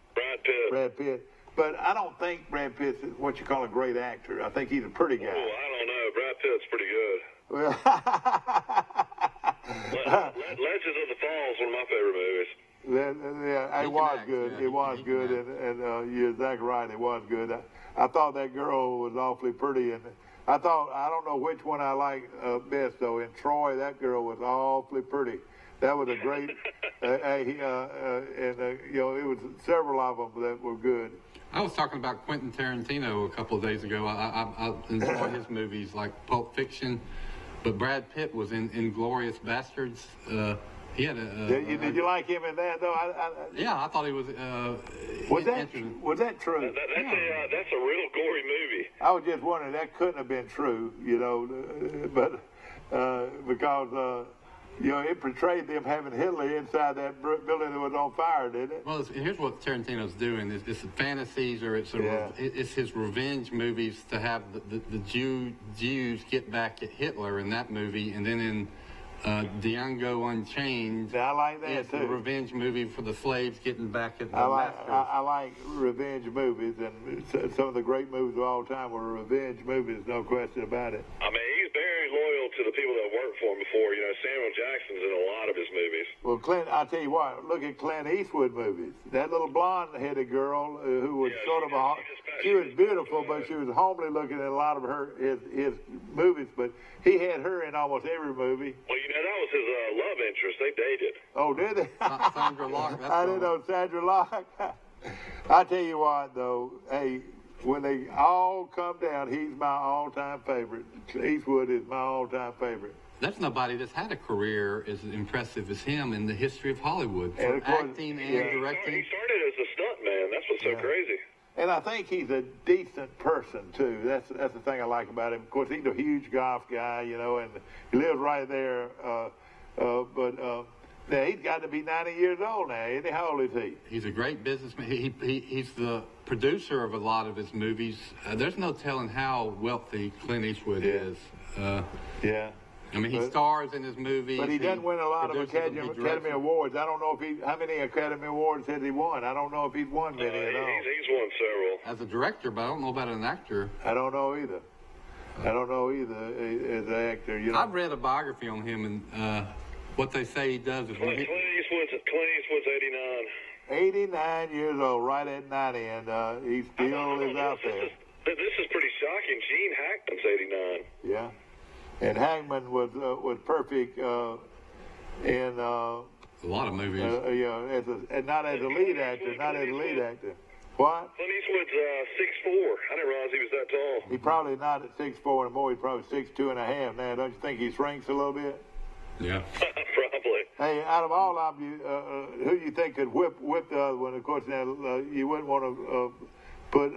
Pitt. Brad Pitt. But I don't think Brad Pitt's what you call a great actor. I think he's a pretty guy. Oh, I don't know. Brad Pitt's pretty good. Well, Legends of the Falls, one of my favorite movies. yeah, it was good. It was good, and you're exactly right. It was good. I thought that girl was awfully pretty, and I don't know which one I like best though. In Troy, that girl was awfully pretty. That was a great, and you know, it was several of them that were good. I was talking about Quentin Tarantino a couple of days ago. I enjoy his movies like Pulp Fiction, but Brad Pitt was in Inglourious Bastards. He had Did you like him in that though? Yeah, I thought he was. Was that true? That's a real gory movie. I was just wondering, that couldn't have been true, you know, but because you know, it portrayed them having Hitler inside that building that was on fire, didn't it? Well, here's what Tarantino's doing: it's fantasies, or it's his revenge movies to have the Jews get back at Hitler in that movie, and then in Django Unchained. I like that it's too. The revenge movie for the slaves getting back at the masters. I like revenge movies, and some of the great movies of all time were revenge movies, no question about it. I mean, he's very loyal to the people that worked for him before. You know, Samuel Jackson's in a lot of his movies. Well, Clint, I'll tell you what, look at Clint Eastwood movies. That little blonde-headed girl who was she was beautiful, but she was homely looking in a lot of his movies, but he had her in almost every movie. Well, you know, that was his love interest. They dated. Oh, did they? Sandra Locke. I didn't know Sandra Locke. I tell you what, though, hey, when they all come down, he's my all-time favorite. Eastwood is my all-time favorite. There's nobody that's had a career as impressive as him in the history of Hollywood, for And of course, acting and directing. He started as a stuntman. That's what's so crazy. And I think he's a decent person, too. That's the thing I like about him. Of course, he's a huge golf guy, you know, and he lives right there. Now, he's got to be 90 years old now, isn't he? How old is he? He's a great businessman. He's the producer of a lot of his movies. There's no telling how wealthy Clint Eastwood is. Yeah. I mean, he stars in his movies. But he doesn't win a lot of produces them, Academy Awards. I don't know how many Academy Awards has he won. I don't know if he's won many at all. He's won several. As a director, but I don't know about an actor. I don't know either. As an actor. You know. I've read a biography on him, and what they say he does is Clint Eastwood's 89. 89 years old, right at 90, and he still is out there. This is pretty shocking. Gene Hackman's 89. Yeah. And Hackman was perfect in a lot of movies. Not as a lead actor. What? Clint Eastwood's 6'4". I didn't realize he was that that tall. He's probably not at 6'4" anymore. He's probably 6'2.5" now. Don't you think he shrinks a little bit? Yeah. Probably. Hey, out of all of you, who do you think could whip the other one? Of course, now you wouldn't want to put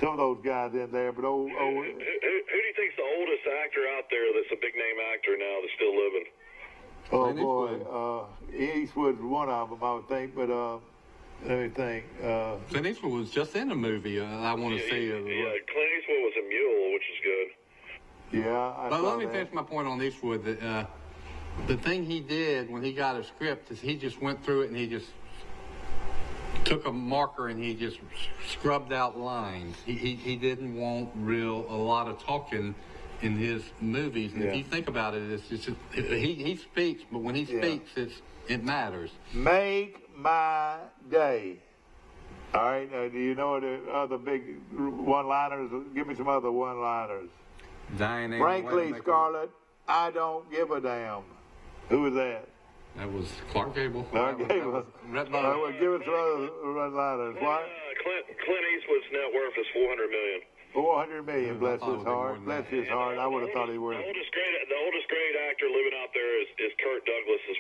some of those guys in there, but Who do you think's the oldest actor out there that's a big name actor now that's still living? Oh Clint boy, Eastwood's one of them, I would think. But let me think. Clint Eastwood was just in a movie. I want to see. Yeah, Clint Eastwood was a mule, which is good. Yeah, But let me finish my point on Eastwood. That, the thing he did when he got a script is he just went through it and he just took a marker and he just scrubbed out lines. He didn't want a lot of talking in his movies. And if you think about it, it's just he speaks, but when he speaks, it matters. Make my day. All right. Do you know the other big one-liners? Give me some other one-liners. Diane. Frankly, Scarlett, I don't give a damn. Who was that? That was Clark Gable. Clark Gable. Red Well, give us some other one-liners. What? Clint Eastwood's net worth is $400 million. 400 million. Bless his heart. Bless his heart. I would have thought he would. The oldest great actor living out there is Kirk Douglas. Is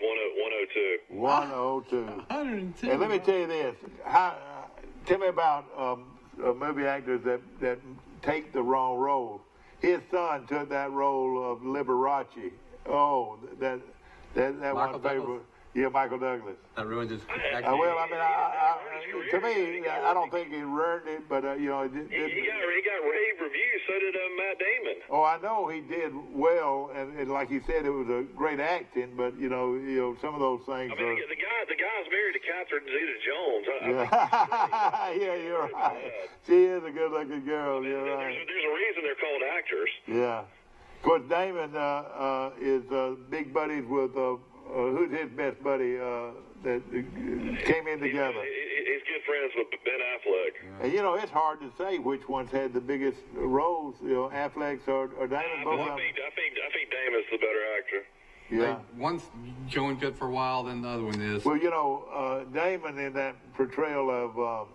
102. 102. 102. And let me tell you this. Tell me about movie actors that take the wrong role. His son took that role of Liberace. Oh, that one favorite. Yeah, Michael Douglas. That ruined his. Well, I mean, to me, I don't think he ruined it, but you know, he got rave reviews. So did Matt Damon. Oh, I know he did well, and like he said, it was a great acting. But you know, some of those things. I mean, the guy's married to Catherine Zeta-Jones. Yeah, you're right. She is a good-looking girl. You're right. There's a reason they're called actors. Yeah. Of course, Damon is big buddies with. Who's his best buddy that came in together? He's good friends with Ben Affleck. Yeah. And you know, it's hard to say which ones had the biggest roles. You know, Affleck's or Damon. Both of them. I think Damon's the better actor. Yeah. One's going good for a while, then the other one is. Well, you know, Damon in that portrayal of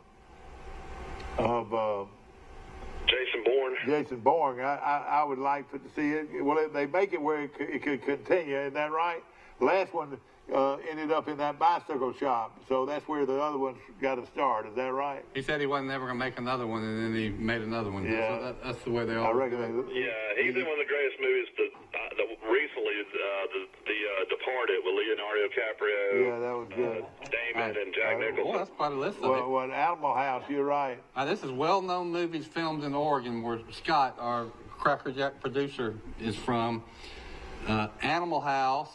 Jason Bourne. I would like to see it. Well, they make it where it could continue. Isn't that right? Last one ended up in that bicycle shop, so that's where the other one's got to start. Is that right? He said he wasn't ever going to make another one, and then he made another one. Yeah. So that's the way they all. I reckon. Yeah, he's in one of the greatest movies recently, The Departed with Leonardo DiCaprio. Yeah, that was good. Damon and Jack Nicholson. Well, that's quite a list of it. Well, Animal House, you're right. This is well-known movies filmed in Oregon, where Scott, our Cracker Jack producer, is from. Animal House.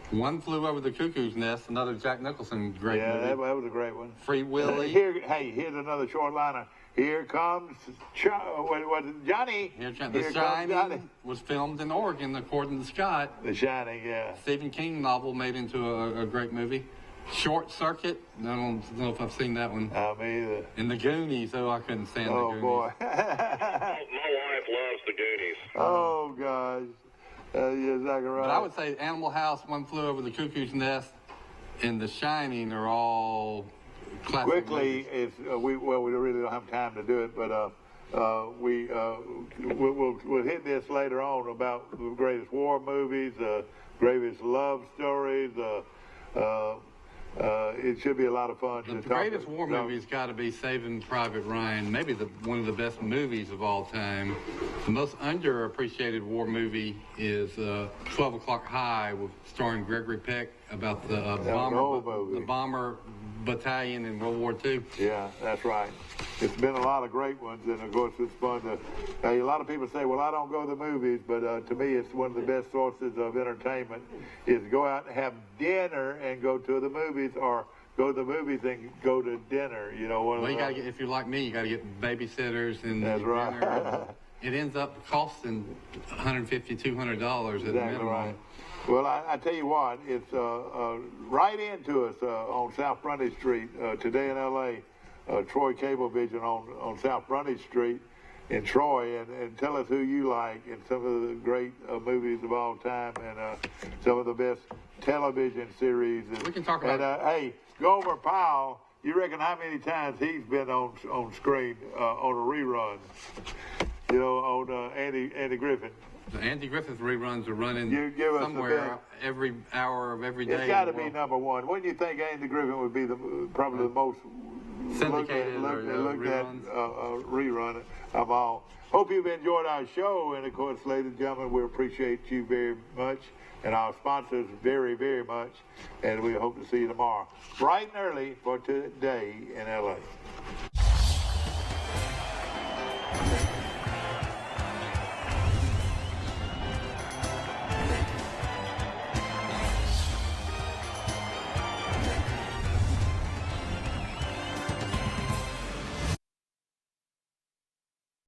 One Flew Over the Cuckoo's Nest, another Jack Nicholson great movie. Yeah, that was a great one. Free Willy. Here's another short liner. Here comes Johnny. The Shining was filmed in Oregon, according to Scott. The Shining, yeah. Stephen King novel made into a great movie. Short Circuit. I don't know if I've seen that one. Me either. And The Goonies, I couldn't stand The Goonies. Oh, boy. My wife loves The Goonies. Oh, gosh. You're exactly right. But I would say Animal House, One Flew Over the Cuckoo's Nest, and The Shining are all classic Quickly, movies. we really don't have time to do it, but we'll hit this later on about the greatest war movies, greatest love stories. It should be a lot of fun. The greatest war movie's got to be Saving Private Ryan, maybe one of the best movies of all time. The most underappreciated war movie is 12 O'Clock High, starring Gregory Peck, about the bomber battalion in World War II. Yeah, that's right. It's been a lot of great ones, and of course it's fun to. A lot of people say, "Well, I don't go to the movies," but to me, it's one of the best sources of entertainment. Is go out and have dinner and go to the movies, or go to the movies and go to dinner. You know, well, you got to get, if you're like me, you got to get babysitters and that's right. It ends up costing $150, $200 at exactly minimum. Right. Well, I tell you what, it's right into us on South Frontage Street today in L.A. Troy Cablevision on South Frontage Street in Troy, and tell us who you like and some of the great movies of all time and some of the best television series. We can talk about hey, Gomer Pyle you reckon how many times he's been on screen on a rerun? You know, on Andy Griffin. The Andy Griffith reruns are running You give us somewhere every hour of every day. It's got to be number one. Wouldn't you think Andy Griffin would be probably the most syndicated looked at reruns? Rerun of all? Hope you've enjoyed our show, and of course, ladies and gentlemen, we appreciate you very much, and our sponsors very, very much, and we hope to see you tomorrow, bright and early for Today in LA.